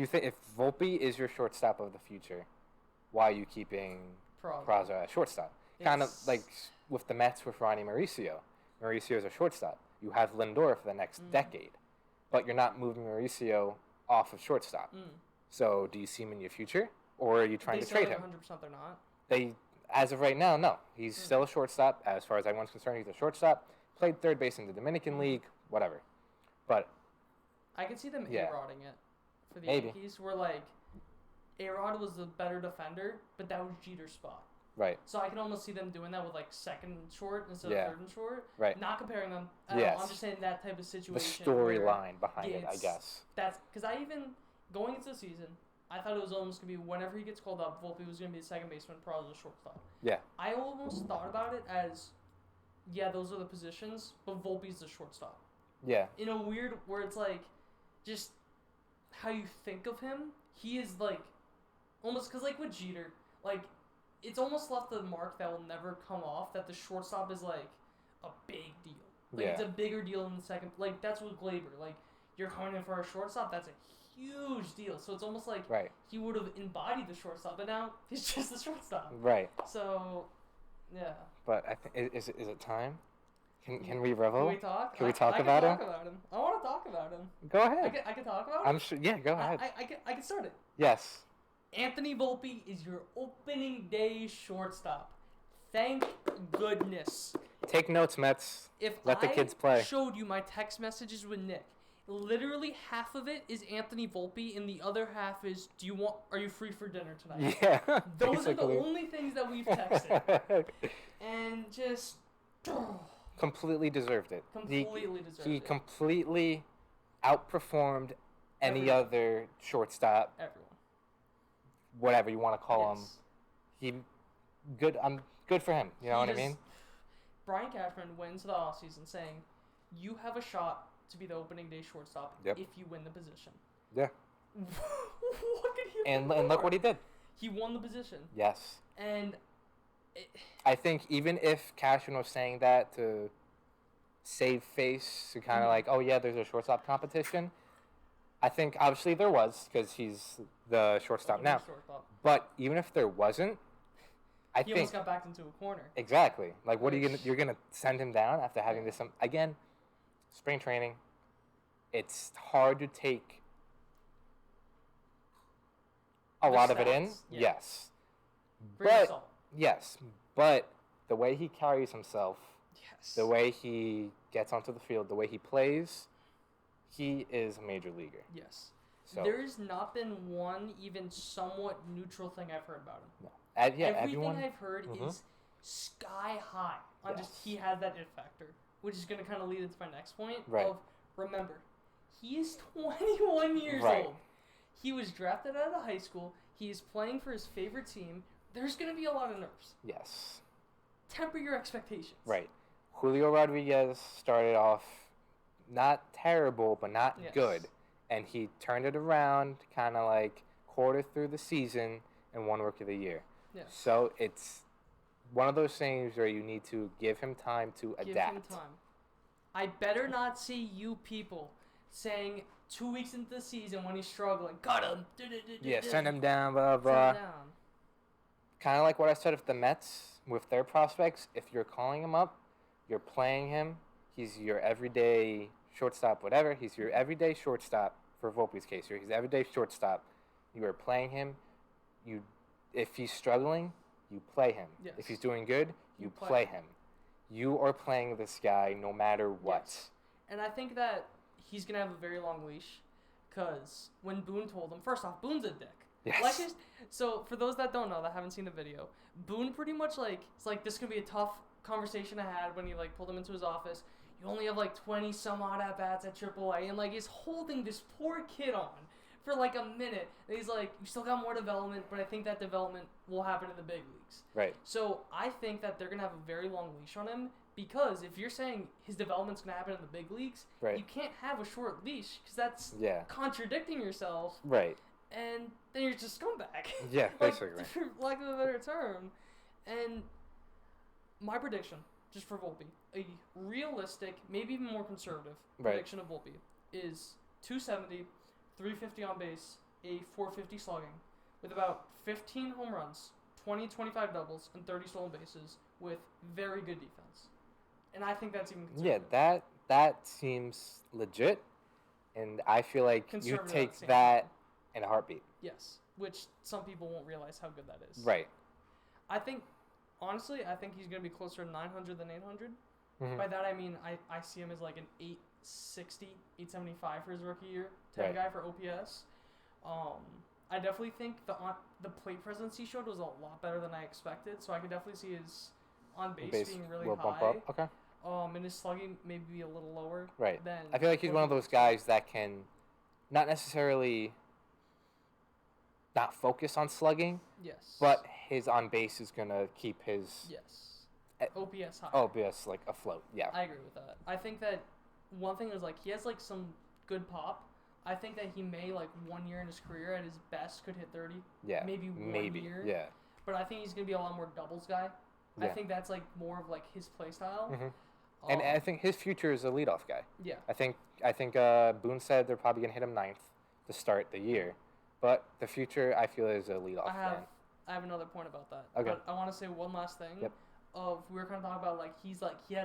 [SPEAKER 2] Volpe is your shortstop of the future, why are you keeping Prazo at shortstop? Kind of like with the Mets with Ronnie Mauricio. Mauricio is a shortstop. You have Lindor for the next decade, but you're not moving Mauricio off of shortstop. So do you see him in your future, or are you trying to trade him?
[SPEAKER 1] 100% they're not.
[SPEAKER 2] They, as of right now, no. He's still a shortstop. As far as everyone's concerned, he's a shortstop. Played third base in the Dominican League, whatever. But
[SPEAKER 1] I could see them
[SPEAKER 2] Yeah.
[SPEAKER 1] A-Rodding it for the
[SPEAKER 2] Maybe.
[SPEAKER 1] Yankees, where like A-Rod was the better defender, but that was Jeter's spot.
[SPEAKER 2] right,
[SPEAKER 1] So I can almost see them doing that with like second and short instead
[SPEAKER 2] Yeah.
[SPEAKER 1] of third and short.
[SPEAKER 2] right.
[SPEAKER 1] Not comparing them. At
[SPEAKER 2] Yes.
[SPEAKER 1] all. I'm just saying that type of
[SPEAKER 2] The
[SPEAKER 1] situation. where
[SPEAKER 2] storyline behind it, I
[SPEAKER 1] it's-
[SPEAKER 2] guess.
[SPEAKER 1] That's because I even going into the season, I thought it was almost gonna be whenever he gets called up, Volpe was gonna be the second baseman, Prazo the shortstop.
[SPEAKER 2] Yeah.
[SPEAKER 1] I almost thought about it as, yeah, those are the positions, but Volpe's the shortstop.
[SPEAKER 2] Yeah,
[SPEAKER 1] In a weird where it's like, just how you think of him, he is like, almost because like with Jeter, like it's almost left a mark that will never come off. That the shortstop is like a big deal. Like it's
[SPEAKER 2] Yeah.
[SPEAKER 1] a bigger deal than the second. Like that's with Glaber. Like you're coming in for a shortstop. That's a huge deal. So it's almost like
[SPEAKER 2] right,
[SPEAKER 1] he would have embodied the shortstop, but now he's just the shortstop.
[SPEAKER 2] right.
[SPEAKER 1] So, yeah.
[SPEAKER 2] But I think is it time? Can we revel?
[SPEAKER 1] Can we talk?
[SPEAKER 2] Can we talk about him?
[SPEAKER 1] I can talk about him. I want to talk about him.
[SPEAKER 2] Go ahead.
[SPEAKER 1] I can talk about him.
[SPEAKER 2] I'm sure. Yeah, go ahead.
[SPEAKER 1] I can start it.
[SPEAKER 2] Yes.
[SPEAKER 1] Anthony Volpe is your opening day shortstop. Thank goodness.
[SPEAKER 2] Take notes, Mets.
[SPEAKER 1] If
[SPEAKER 2] Let the kids play.
[SPEAKER 1] showed you my text messages with Nick, literally half of it is Anthony Volpe, and the other half is, are you free for dinner tonight?
[SPEAKER 2] Yeah.
[SPEAKER 1] Those are the
[SPEAKER 2] basically.
[SPEAKER 1] only things that we've texted. And just
[SPEAKER 2] Completely deserved it.
[SPEAKER 1] completely deserved
[SPEAKER 2] He
[SPEAKER 1] it.
[SPEAKER 2] completely outperformed any
[SPEAKER 1] Everyone.
[SPEAKER 2] other shortstop,
[SPEAKER 1] Everyone.
[SPEAKER 2] whatever you want to call
[SPEAKER 1] Yes.
[SPEAKER 2] him. I'm good for him. You know
[SPEAKER 1] He
[SPEAKER 2] what I
[SPEAKER 1] just-
[SPEAKER 2] mean?
[SPEAKER 1] Brian Cashman went into the offseason saying, you have a shot to be the opening day shortstop
[SPEAKER 2] Yep.
[SPEAKER 1] if you win the position.
[SPEAKER 2] Yeah.
[SPEAKER 1] What could he
[SPEAKER 2] And
[SPEAKER 1] do
[SPEAKER 2] look
[SPEAKER 1] more?
[SPEAKER 2] what he did.
[SPEAKER 1] He won the position.
[SPEAKER 2] Yes.
[SPEAKER 1] And
[SPEAKER 2] I think even if Cashman was saying that to save face, to kind of like, oh yeah, there's a shortstop competition. I think obviously there was because he's the shortstop
[SPEAKER 1] opening
[SPEAKER 2] now.
[SPEAKER 1] shortstop.
[SPEAKER 2] But even if there wasn't, I
[SPEAKER 1] He
[SPEAKER 2] think
[SPEAKER 1] almost got backed into a corner.
[SPEAKER 2] exactly. Like, what are you're gonna send him down after having this? Again, spring training. It's hard to take a
[SPEAKER 1] The
[SPEAKER 2] lot of it in.
[SPEAKER 1] stats, yeah.
[SPEAKER 2] Yes.
[SPEAKER 1] Grain of
[SPEAKER 2] But
[SPEAKER 1] salt.
[SPEAKER 2] yes, but the way he carries himself,
[SPEAKER 1] Yes.
[SPEAKER 2] the way he gets onto the field, the way he plays, he is a major leaguer.
[SPEAKER 1] Yes.
[SPEAKER 2] So
[SPEAKER 1] There's not been one even somewhat neutral thing I've heard about him.
[SPEAKER 2] no. Yeah,
[SPEAKER 1] Everything
[SPEAKER 2] everyone.
[SPEAKER 1] I've heard
[SPEAKER 2] Mhm.
[SPEAKER 1] is sky high on just
[SPEAKER 2] Yes.
[SPEAKER 1] he has that it factor, which is going to kind of lead into my next point
[SPEAKER 2] Right.
[SPEAKER 1] of remember, he is 21 years
[SPEAKER 2] Right.
[SPEAKER 1] old. He was drafted out of high school. He is playing for his favorite team. There's going to be a lot of nerves.
[SPEAKER 2] Yes.
[SPEAKER 1] Temper your expectations.
[SPEAKER 2] Right. Julio Rodriguez started off not terrible, but not
[SPEAKER 1] Yes.
[SPEAKER 2] good. And he turned it around kind of like quarter through the season and won Rookie of the Year.
[SPEAKER 1] Yes.
[SPEAKER 2] So it's one of those things where you need to give him time to
[SPEAKER 1] Give
[SPEAKER 2] adapt.
[SPEAKER 1] him time. I better not see you people saying 2 weeks into the season when he's struggling, cut him.
[SPEAKER 2] Yeah, send him down, blah,
[SPEAKER 1] Send
[SPEAKER 2] blah.
[SPEAKER 1] him down.
[SPEAKER 2] Kind of like what I said with the Mets, with their prospects. If you're calling him up, you're playing him, he's your everyday shortstop, whatever. He's your everyday shortstop for Volpe's case here. He's the everyday shortstop. You are playing him. If he's struggling, you play him.
[SPEAKER 1] Yes.
[SPEAKER 2] If he's doing good, you
[SPEAKER 1] You play
[SPEAKER 2] play
[SPEAKER 1] him.
[SPEAKER 2] him. You are playing this guy no matter what.
[SPEAKER 1] Yes. And I think that he's going to have a very long leash because when Boone told him, first off, Boone's a dick.
[SPEAKER 2] Yes.
[SPEAKER 1] So for those that don't know, that haven't seen the video, Boone pretty much it's like this is going to be a tough conversation I had when he pulled him into his office. You only have 20 some odd at bats at AAA, and he's holding this poor kid on for a minute. And he's like, you still got more development, but I think that development will happen in the big leagues.
[SPEAKER 2] Right.
[SPEAKER 1] So I think that they're going to have a very long leash on him Because if you're saying his development's going to happen in the big leagues,
[SPEAKER 2] Right.
[SPEAKER 1] you can't have a short leash because that's
[SPEAKER 2] Yeah.
[SPEAKER 1] contradicting yourself.
[SPEAKER 2] Right.
[SPEAKER 1] And then you're just a scumbag.
[SPEAKER 2] Yeah,
[SPEAKER 1] Like,
[SPEAKER 2] basically.
[SPEAKER 1] for lack of a better term. And my prediction, just for Volpe, a realistic, maybe even more conservative prediction of Volpe is 270, 350 on base, a 450 slugging, with about 15 home runs, 25 doubles, and 30 stolen bases, with very good defense. And I think that's even conservative.
[SPEAKER 2] Yeah, that seems legit, and I feel like you
[SPEAKER 1] Conservative at
[SPEAKER 2] take
[SPEAKER 1] the same
[SPEAKER 2] that
[SPEAKER 1] time.
[SPEAKER 2] in a heartbeat.
[SPEAKER 1] Yes, which some people won't realize how good that is.
[SPEAKER 2] Right.
[SPEAKER 1] I think, honestly, I think he's going to be closer to 900 than 800.
[SPEAKER 2] Mhm.
[SPEAKER 1] By that I mean I see him as like an 860, 875 for his rookie year type
[SPEAKER 2] Right.
[SPEAKER 1] guy for OPS. I definitely think the plate presence he showed was a lot better than I expected, so I could definitely see his on base being really
[SPEAKER 2] will
[SPEAKER 1] high.
[SPEAKER 2] bump up. Okay.
[SPEAKER 1] And his slugging maybe be a little lower.
[SPEAKER 2] Right.
[SPEAKER 1] Than
[SPEAKER 2] I feel like he's one of those guys that can not necessarily not focus on slugging,
[SPEAKER 1] Yes.
[SPEAKER 2] but his on base is gonna keep his
[SPEAKER 1] Yes.
[SPEAKER 2] Eh,
[SPEAKER 1] OPS high.
[SPEAKER 2] OPS like afloat. Yeah.
[SPEAKER 1] I agree with that. I think that one thing is like he has like some good pop. I think that he may like 1 year in his career at his best could hit 30.
[SPEAKER 2] Yeah.
[SPEAKER 1] Maybe 1 year.
[SPEAKER 2] Yeah.
[SPEAKER 1] But I think he's gonna be a lot more doubles guy. I
[SPEAKER 2] Yeah.
[SPEAKER 1] think that's like more of like his play style.
[SPEAKER 2] hmm And I think his future is a leadoff guy.
[SPEAKER 1] Yeah.
[SPEAKER 2] I think Boone said they're probably gonna hit him 9th to start the year, but the future I feel is a leadoff guy.
[SPEAKER 1] I have another point about that.
[SPEAKER 2] Okay.
[SPEAKER 1] But I want to say one last thing.
[SPEAKER 2] Yep.
[SPEAKER 1] We were kind of talking about like he has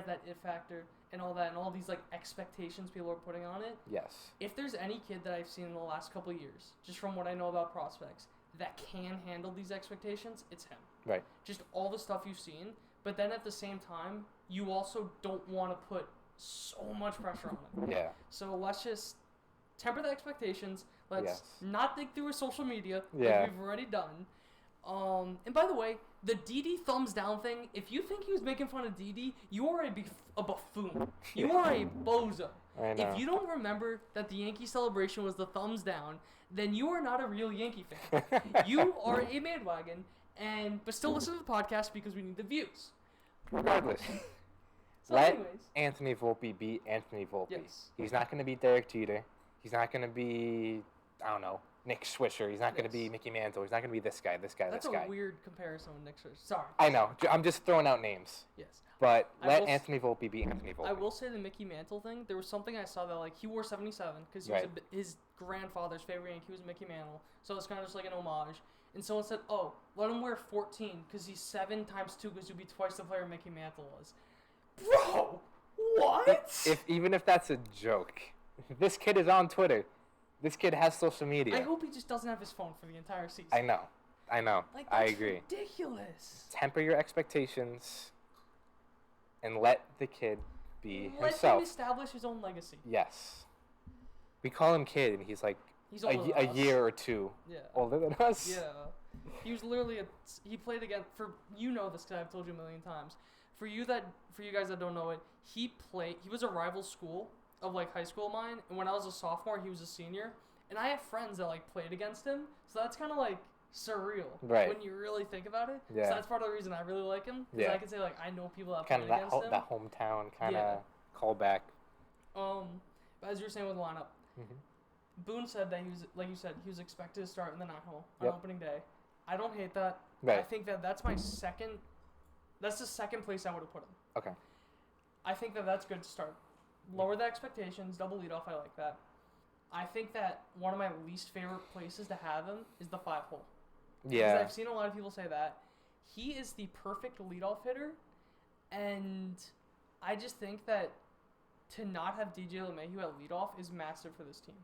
[SPEAKER 1] that it factor and all that and all these like expectations people are putting on it.
[SPEAKER 2] Yes.
[SPEAKER 1] If there's any kid that I've seen in the last couple of years, just from what I know about prospects, that can handle these expectations, it's him.
[SPEAKER 2] Right.
[SPEAKER 1] Just all the stuff you've seen, but then at the same time, you also don't want to put so much pressure on him.
[SPEAKER 2] Yeah.
[SPEAKER 1] So let's just temper the expectations. Let's
[SPEAKER 2] Yes.
[SPEAKER 1] not dig through his social media,
[SPEAKER 2] Yeah.
[SPEAKER 1] like we've already done. And by the way, the DD thumbs down thing, if you think he was making fun of DD, you are a buffoon. You are a bozo.
[SPEAKER 2] I know.
[SPEAKER 1] If you don't remember that the Yankee celebration was the thumbs down, then you are not a real Yankee fan. You are a bandwagon, but still listen to the podcast because we need the views.
[SPEAKER 2] Regardless,
[SPEAKER 1] So
[SPEAKER 2] let
[SPEAKER 1] anyways,
[SPEAKER 2] Anthony Volpe be Anthony Volpe.
[SPEAKER 1] Yes.
[SPEAKER 2] He's not going to be Derek Jeter. He's not going to be, I don't know, Nick Swisher. He's not going to be
[SPEAKER 1] Yes.
[SPEAKER 2] Mickey Mantle. He's not going to be this guy,
[SPEAKER 1] that's
[SPEAKER 2] this
[SPEAKER 1] a
[SPEAKER 2] guy.
[SPEAKER 1] weird comparison with Nick Scherzer. Sorry.
[SPEAKER 2] I know. I'm just throwing out names.
[SPEAKER 1] Yes.
[SPEAKER 2] But
[SPEAKER 1] I
[SPEAKER 2] let
[SPEAKER 1] will
[SPEAKER 2] Anthony Volpe be Anthony Volpe.
[SPEAKER 1] I will say the Mickey Mantle thing. There was something I saw that like he wore 77 because
[SPEAKER 2] Right.
[SPEAKER 1] his grandfather's favorite Yankee was Mickey Mantle, so it's kind of just like an homage. And someone said, "Oh, let him wear 14 because he's 7 times 2 because he'll be twice the player Mickey Mantle was." Bro, what?
[SPEAKER 2] Even if that's a joke, this kid is on Twitter. This kid has social media.
[SPEAKER 1] I hope he just doesn't have his phone for the entire season.
[SPEAKER 2] I know.
[SPEAKER 1] Like,
[SPEAKER 2] I
[SPEAKER 1] that's
[SPEAKER 2] agree.
[SPEAKER 1] Ridiculous.
[SPEAKER 2] Temper your expectations and let the kid be
[SPEAKER 1] Let
[SPEAKER 2] himself.
[SPEAKER 1] him establish his own legacy.
[SPEAKER 2] Yes. We call him kid, and he's like
[SPEAKER 1] He's older than
[SPEAKER 2] a
[SPEAKER 1] us.
[SPEAKER 2] year or two
[SPEAKER 1] Yeah.
[SPEAKER 2] older than us.
[SPEAKER 1] Yeah. He was literally he played again for you know this because I've told you a million times. For you guys that don't know it, he was a rival school of like high school of mine, and when I was a sophomore, he was a senior, and I have friends that like played against him, so that's kind of like surreal
[SPEAKER 2] Right.
[SPEAKER 1] when you really think about it.
[SPEAKER 2] Yeah.
[SPEAKER 1] So that's part of the reason I really like him because
[SPEAKER 2] Yeah.
[SPEAKER 1] I can say like I know people that
[SPEAKER 2] Kind
[SPEAKER 1] played
[SPEAKER 2] of that
[SPEAKER 1] against him.
[SPEAKER 2] that hometown kind
[SPEAKER 1] Yeah.
[SPEAKER 2] of callback.
[SPEAKER 1] But as you were saying with the lineup,
[SPEAKER 2] Mhm.
[SPEAKER 1] Boone said that he was, like you said, he was expected to start in the 9 hole on
[SPEAKER 2] Yep.
[SPEAKER 1] opening day. I don't hate that. I
[SPEAKER 2] Right.
[SPEAKER 1] think that's the second place I would have put him.
[SPEAKER 2] Okay.
[SPEAKER 1] I think that's good to start. Lower the expectations, double leadoff, I like that. I think that one of my least favorite places to have him is the 5 hole. Because
[SPEAKER 2] Yeah.
[SPEAKER 1] I've seen a lot of people say that. He is the perfect leadoff hitter, and I just think that to not have DJ LeMahieu at leadoff is massive for this team.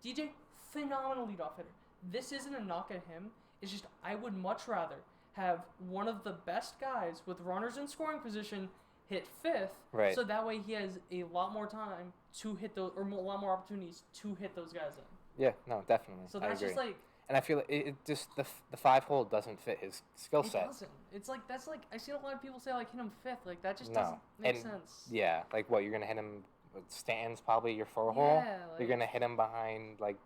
[SPEAKER 1] DJ, phenomenal leadoff hitter. This isn't a knock at him. It's just I would much rather have one of the best guys with runners in scoring position hit 5th,
[SPEAKER 2] Right.
[SPEAKER 1] so that way he has a lot more time to hit those, or a lot more opportunities to hit those guys in.
[SPEAKER 2] Yeah. No, definitely.
[SPEAKER 1] So
[SPEAKER 2] I
[SPEAKER 1] that's
[SPEAKER 2] agree.
[SPEAKER 1] just like
[SPEAKER 2] and I feel like it just the 5 hole doesn't fit his skill
[SPEAKER 1] it
[SPEAKER 2] set.
[SPEAKER 1] doesn't. It's like that's like I've seen a lot of people say like hit him 5th, like that just
[SPEAKER 2] No.
[SPEAKER 1] doesn't make
[SPEAKER 2] And
[SPEAKER 1] sense.
[SPEAKER 2] Yeah. Like what? You're gonna hit him. Stanton's probably your 4 hole.
[SPEAKER 1] Yeah, like-
[SPEAKER 2] You're gonna hit him behind like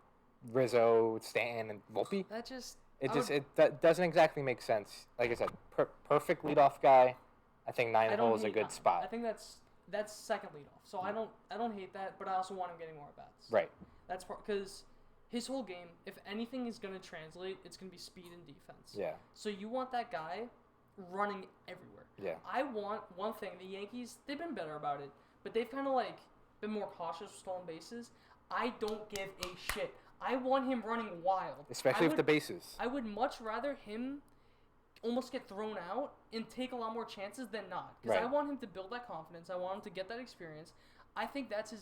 [SPEAKER 2] Rizzo, Stanton, and Volpe.
[SPEAKER 1] That just
[SPEAKER 2] It
[SPEAKER 1] I
[SPEAKER 2] just
[SPEAKER 1] would-
[SPEAKER 2] that doesn't exactly make sense. Like I said, perfect leadoff guy, I think 9 hole is a good spot.
[SPEAKER 1] I think that's second leadoff. So I don't hate that, but I also want him getting more at bats.
[SPEAKER 2] Right.
[SPEAKER 1] That's because his whole game, if anything is going to translate, it's going to be speed and defense.
[SPEAKER 2] Yeah.
[SPEAKER 1] So you want that guy running everywhere.
[SPEAKER 2] Yeah.
[SPEAKER 1] I want one thing. The Yankees, they've been better about it, but they've kind of like been more cautious with stolen bases. I don't give a shit. I want him running wild.
[SPEAKER 2] Especially with the bases.
[SPEAKER 1] I would much rather him almost get thrown out and take a lot more chances than not. Because I want him to build that confidence. I want him to get that experience. I think that's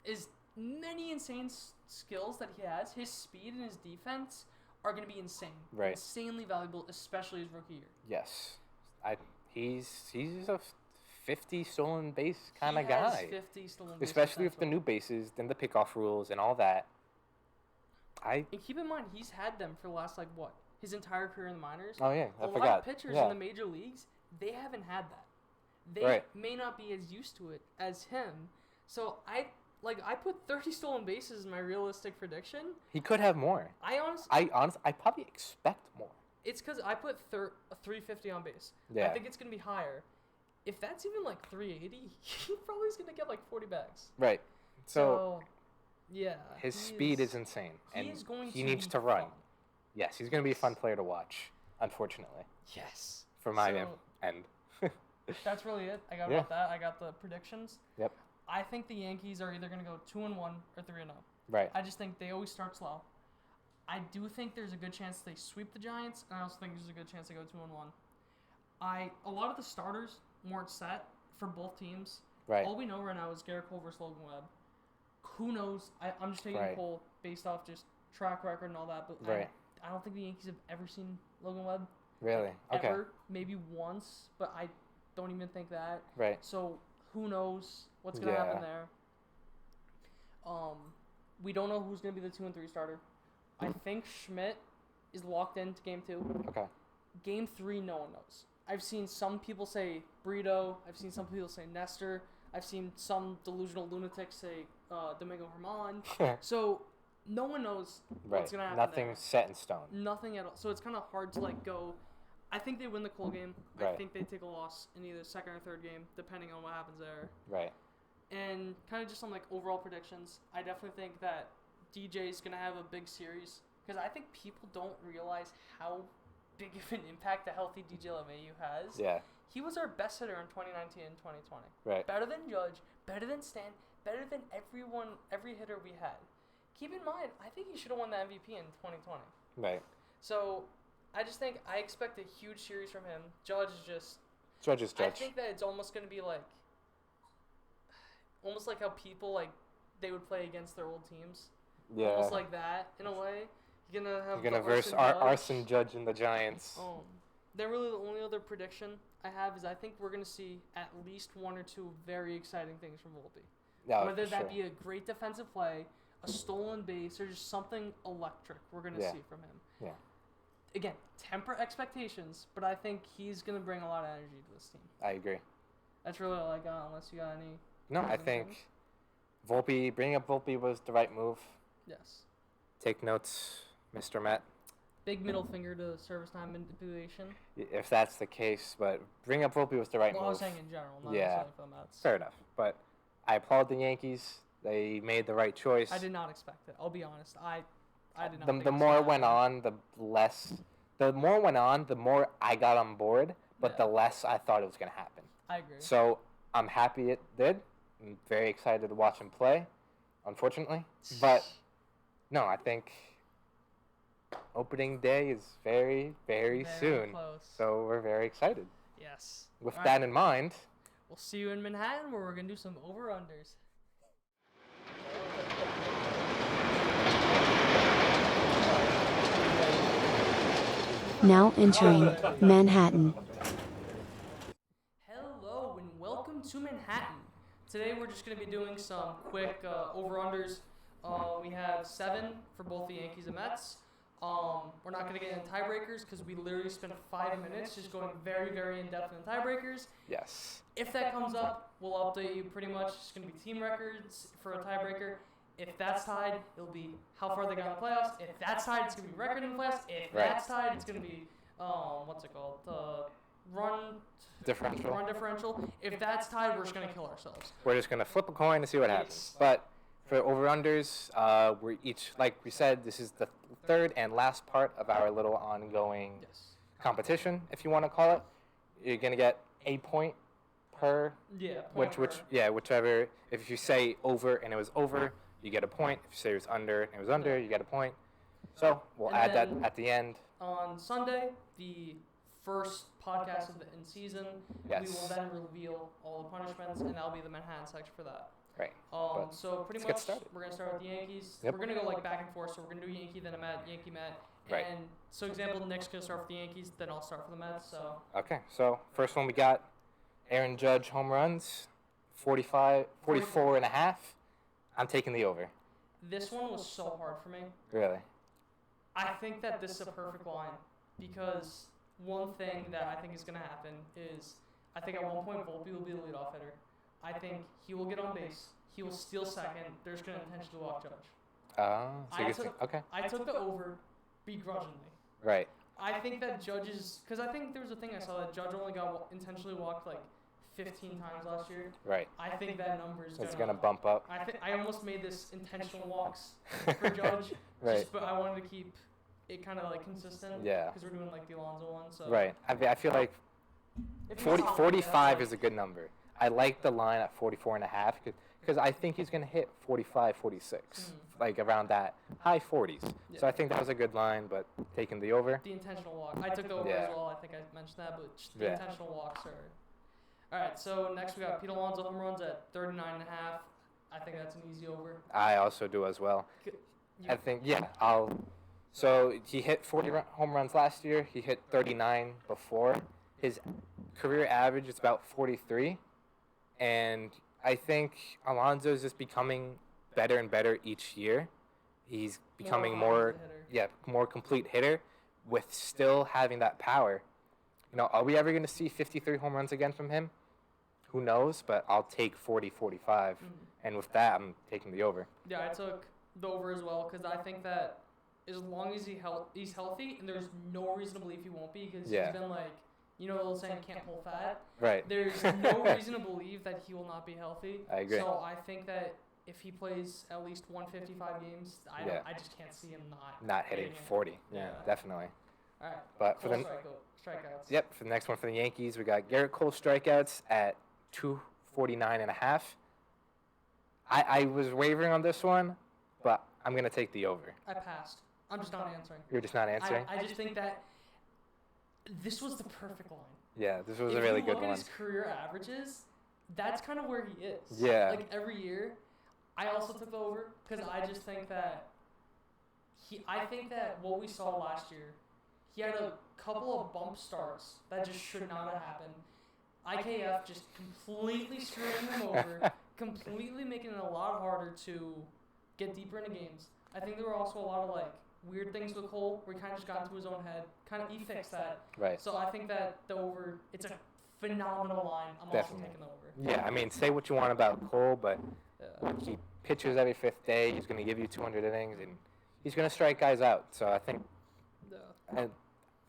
[SPEAKER 1] his many insane skills that he has. His speed and his defense are going to be insane.
[SPEAKER 2] Right.
[SPEAKER 1] Insanely valuable, especially his rookie year.
[SPEAKER 2] Yes. He's a 50 stolen base kind of guy.
[SPEAKER 1] 50 stolen base.
[SPEAKER 2] Especially with the new bases, then the pickoff rules and all that.
[SPEAKER 1] And keep in mind, he's had them for the last, his entire career in the minors.
[SPEAKER 2] Oh, yeah. I forgot.
[SPEAKER 1] A lot of pitchers in the major leagues, they haven't had that. They may not be as used to it as him. So I put 30 stolen bases in my realistic prediction.
[SPEAKER 2] He could have more. I probably expect more.
[SPEAKER 1] It's because I put 350 on base.
[SPEAKER 2] Yeah.
[SPEAKER 1] I think it's going to be higher. If that's even 380, he probably is going to get 40 bags.
[SPEAKER 2] Right. So
[SPEAKER 1] yeah.
[SPEAKER 2] His speed is insane. And he needs to run.
[SPEAKER 1] Fun.
[SPEAKER 2] Yes, he's going to be a fun player to watch, unfortunately.
[SPEAKER 1] Yes.
[SPEAKER 2] For my end.
[SPEAKER 1] That's really it. I got about that. I got the predictions.
[SPEAKER 2] Yep.
[SPEAKER 1] I think the Yankees are either going to go 2-1 or 3-0.
[SPEAKER 2] Right.
[SPEAKER 1] I just think they always start slow. I do think there's a good chance they sweep the Giants, and I also think there's a good chance they go 2-1. A lot of the starters weren't set for both teams.
[SPEAKER 2] Right.
[SPEAKER 1] All we know right now is Garrett Cole versus Logan Webb. Who knows? I'm just taking Cole based off just track record and all that, but I don't think the Yankees have ever seen Logan Webb.
[SPEAKER 2] Really? Okay.
[SPEAKER 1] Ever. Maybe once, but I don't even think that.
[SPEAKER 2] Right.
[SPEAKER 1] So who knows what's going to happen there. We don't know who's going to be the 2 and 3 starter. I think Schmidt is locked into Game 2.
[SPEAKER 2] Okay.
[SPEAKER 1] Game 3, no one knows. I've seen some people say Brito. I've seen some people say Nestor. I've seen some delusional lunatics say Domingo Herman. So no one knows what's going to happen.
[SPEAKER 2] Nothing's set in stone.
[SPEAKER 1] Nothing at all. So it's kind of hard to go. I think they win the Cole game. I think they take a loss in either second or third game, depending on what happens there.
[SPEAKER 2] Right.
[SPEAKER 1] And kind of just on overall predictions, I definitely think that DJ is going to have a big series because I think people don't realize how big of an impact a healthy DJ LeMahieu has.
[SPEAKER 2] Yeah.
[SPEAKER 1] He was our best hitter in 2019 and 2020.
[SPEAKER 2] Right.
[SPEAKER 1] Better than Judge, better than Stan, better than every hitter we had. Keep in mind, I think he should have won the MVP in 2020.
[SPEAKER 2] Right.
[SPEAKER 1] So I expect a huge series from him. Judge is just
[SPEAKER 2] Judge.
[SPEAKER 1] I think that it's almost going to be almost like how people they would play against their old teams.
[SPEAKER 2] Yeah.
[SPEAKER 1] Almost like that in a way. You're gonna
[SPEAKER 2] verse Arson Judge and the Giants.
[SPEAKER 1] Then really the only other prediction I have is I think we're gonna see at least 1 or 2 very exciting things from Volpe.
[SPEAKER 2] Yeah,
[SPEAKER 1] whether that be a great defensive play, a stolen base, or just something electric we're gonna see from him.
[SPEAKER 2] Yeah.
[SPEAKER 1] Again, temper expectations, but I think he's gonna bring a lot of energy to this team.
[SPEAKER 2] I agree.
[SPEAKER 1] That's really all I got. Unless you got any.
[SPEAKER 2] No, I think bringing up Volpe was the right move.
[SPEAKER 1] Yes.
[SPEAKER 2] Take notes, Mr. Met.
[SPEAKER 1] Big middle finger to service time manipulation.
[SPEAKER 2] If that's the case, but bring up Volpe was the right move.
[SPEAKER 1] I was saying in general, not necessarily for the Mets.
[SPEAKER 2] Fair enough, but I applaud the Yankees. They made the right choice.
[SPEAKER 1] I did not expect it. I'll be honest. I did not.
[SPEAKER 2] The more went on, the less. The more went on, the more I got on board, but the less I thought it was going to happen.
[SPEAKER 1] I agree.
[SPEAKER 2] So I'm happy it did. I'm very excited to watch him play, unfortunately. But no, I think opening day is very, very soon.
[SPEAKER 1] Close.
[SPEAKER 2] So we're very excited.
[SPEAKER 1] Yes.
[SPEAKER 2] With that in mind,
[SPEAKER 1] we'll see you in Manhattan where we're going to do some over-unders.
[SPEAKER 3] Now entering Manhattan.
[SPEAKER 1] Hello and welcome to Manhattan. Today we're just going to be doing some quick over-unders. We have 7 for both the Yankees and Mets. We're not going to get into tiebreakers because we literally spent 5 minutes just going very, very in-depth in tiebreakers.
[SPEAKER 2] yes.
[SPEAKER 1] If that comes up, we'll update you pretty much. It's going to be team records for a tiebreaker. If that's tied, it'll be how far they got in the playoffs. If that's tied, it's going to be record in the playoffs. If that's tied, it's going to be, run
[SPEAKER 2] differential.
[SPEAKER 1] If that's tied, we're just gonna kill ourselves.
[SPEAKER 2] We're just gonna flip a coin to see what happens. But for over-unders, we're each, like we said, this is the third and last part of our little ongoing competition, if you want to call it. You're gonna get a point per. Whichever. If you say over and it was over, you get a point. If you say it was under and it was under, you get a point. So we'll add that at the end.
[SPEAKER 1] On Sunday, the first podcast of the in season, we will then reveal all the punishments, and that'll be the Manhattan section for that.
[SPEAKER 2] Right.
[SPEAKER 1] So pretty much, we're gonna start with the Yankees.
[SPEAKER 2] Yep.
[SPEAKER 1] We're gonna go like back and forth. So we're gonna do Yankee, then a Met, Yankee, Met.
[SPEAKER 2] Right.
[SPEAKER 1] And so, example, Nick's gonna start with the Yankees, then I'll start for the Mets. So.
[SPEAKER 2] Okay. So first one we got Aaron Judge home runs, 44 and a half. I'm taking the over.
[SPEAKER 1] This one was so hard for me.
[SPEAKER 2] Really?
[SPEAKER 1] I think that this is a perfect line because one thing that I think is going to happen is I think at one point Volpe will be the leadoff hitter. I think he will get on base. He will steal second. There's going to intentionally walk Judge. I took the over begrudgingly.
[SPEAKER 2] Right.
[SPEAKER 1] I think that Judge's – because I think there was a thing I saw that Judge only got intentionally walked like 15 times last year.
[SPEAKER 2] Right.
[SPEAKER 1] I think that number is
[SPEAKER 2] going to bump up.
[SPEAKER 1] I almost made this intentional walks for Judge.
[SPEAKER 2] Right.
[SPEAKER 1] But I wanted to keep it kind of like consistent.
[SPEAKER 2] Yeah.
[SPEAKER 1] Because we're doing like the Alonso one. So.
[SPEAKER 2] Right. I feel like 45 is a good number. I like the line at 44 and a half because I think he's going to hit 45, 46, like around that high 40s. Yeah. So I think that was a good line, but taking the over.
[SPEAKER 1] The intentional walk. I took the over as well. I think I mentioned that, but just the intentional walks are. All right, so next we got Pete Alonso home runs at 39.5. I think that's an easy over.
[SPEAKER 2] I also do as well. I think, So he hit 40 home runs last year. He hit 39 before. His career average is about 43. And I think Alonso is just becoming better and better each year. He's becoming more complete hitter with still having that power. You know, are we ever going to see 53 home runs again from him? Who knows? But I'll take 40, 45. And with that, I'm taking the over.
[SPEAKER 1] Yeah, I took the over as well because I think that as long as he's healthy, and there's no reason to believe he won't be because he's been like, you know the old saying, can't pull fat?
[SPEAKER 2] Right.
[SPEAKER 1] There's no reason to believe that he will not be healthy.
[SPEAKER 2] I agree.
[SPEAKER 1] So I think that if he plays at least 155 games, I just can't see him
[SPEAKER 2] not hitting 40. Yeah, definitely.
[SPEAKER 1] All right.
[SPEAKER 2] But for the
[SPEAKER 1] strikeouts.
[SPEAKER 2] Yep, for the next one for the Yankees, we got Garrett Cole strikeouts at 249.5. I was wavering on this one, but I'm going to take the over.
[SPEAKER 1] I passed. I'm just not answering.
[SPEAKER 2] You're just not answering?
[SPEAKER 1] I just think that this was the perfect line.
[SPEAKER 2] Yeah, this was a really good one.
[SPEAKER 1] If you look at his career averages, that's kind of where he is.
[SPEAKER 2] Yeah.
[SPEAKER 1] Like every year. I also took the over because I just think that I think that what we saw last year, he had a couple of bump starts that just should not have happened. IKF just completely screwing him over, completely making it a lot harder to get deeper into games. I think there were also a lot of like weird things with Cole where he kind of just got into his own head. He fixed that.
[SPEAKER 2] Right.
[SPEAKER 1] So I think that the over, it's a phenomenal line. I'm also taking the over.
[SPEAKER 2] Yeah, I mean, say what you want about Cole, but he pitches every fifth day. He's going to give you 200 innings, and he's going to strike guys out. So I think,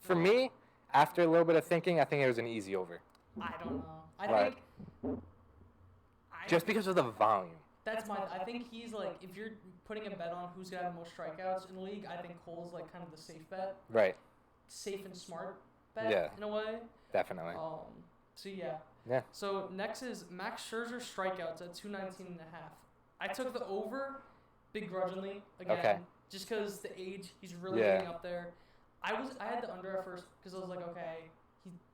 [SPEAKER 2] for me, after a little bit of thinking, I think it was an easy over.
[SPEAKER 1] I don't know. I think
[SPEAKER 2] just because of the volume.
[SPEAKER 1] I think he's like, if you're putting a bet on who's gonna have the most strikeouts in the league, I think Cole's like kind of the safe bet.
[SPEAKER 2] Right.
[SPEAKER 1] Safe and smart bet in a way.
[SPEAKER 2] Definitely.
[SPEAKER 1] So yeah.
[SPEAKER 2] Yeah.
[SPEAKER 1] So next is Max Scherzer strikeouts at 219.5. I took the over begrudgingly again, just because the age, he's really getting up there. I had the under at first because I was like, okay,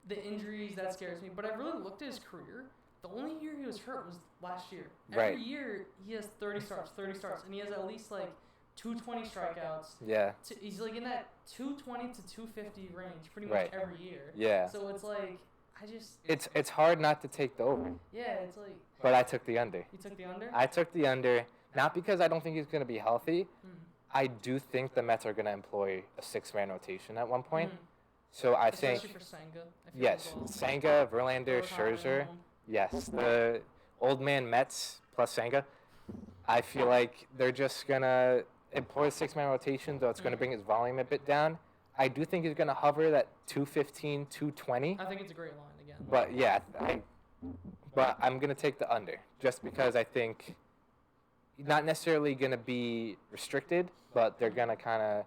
[SPEAKER 1] the injuries, that scares me. But I really looked at his career. The only year he was hurt was last year. Every year he has 30 starts, and he has at least like 220 strikeouts.
[SPEAKER 2] Yeah.
[SPEAKER 1] He's like in that 220 to 250 range pretty much every year.
[SPEAKER 2] Yeah.
[SPEAKER 1] So it's like
[SPEAKER 2] It's hard not to take the over.
[SPEAKER 1] Yeah, it's like.
[SPEAKER 2] But I took the under.
[SPEAKER 1] You took the under?
[SPEAKER 2] I took the under, not because I don't think he's going to be healthy. I do think the Mets are going to employ a six-man rotation at one point. So I think.
[SPEAKER 1] Especially for Senga.
[SPEAKER 2] Yes, Senga, Verlander, Scherzer. Yes, the old man Mets plus Senga. I feel like they're just going to employ a six-man rotation, though it's going to bring his volume a bit down. I do think he's going to hover that 215, 220.
[SPEAKER 1] I think it's a great line again.
[SPEAKER 2] But yeah, but I'm going to take the under just because I think not necessarily going to be restricted, but they're going to kind of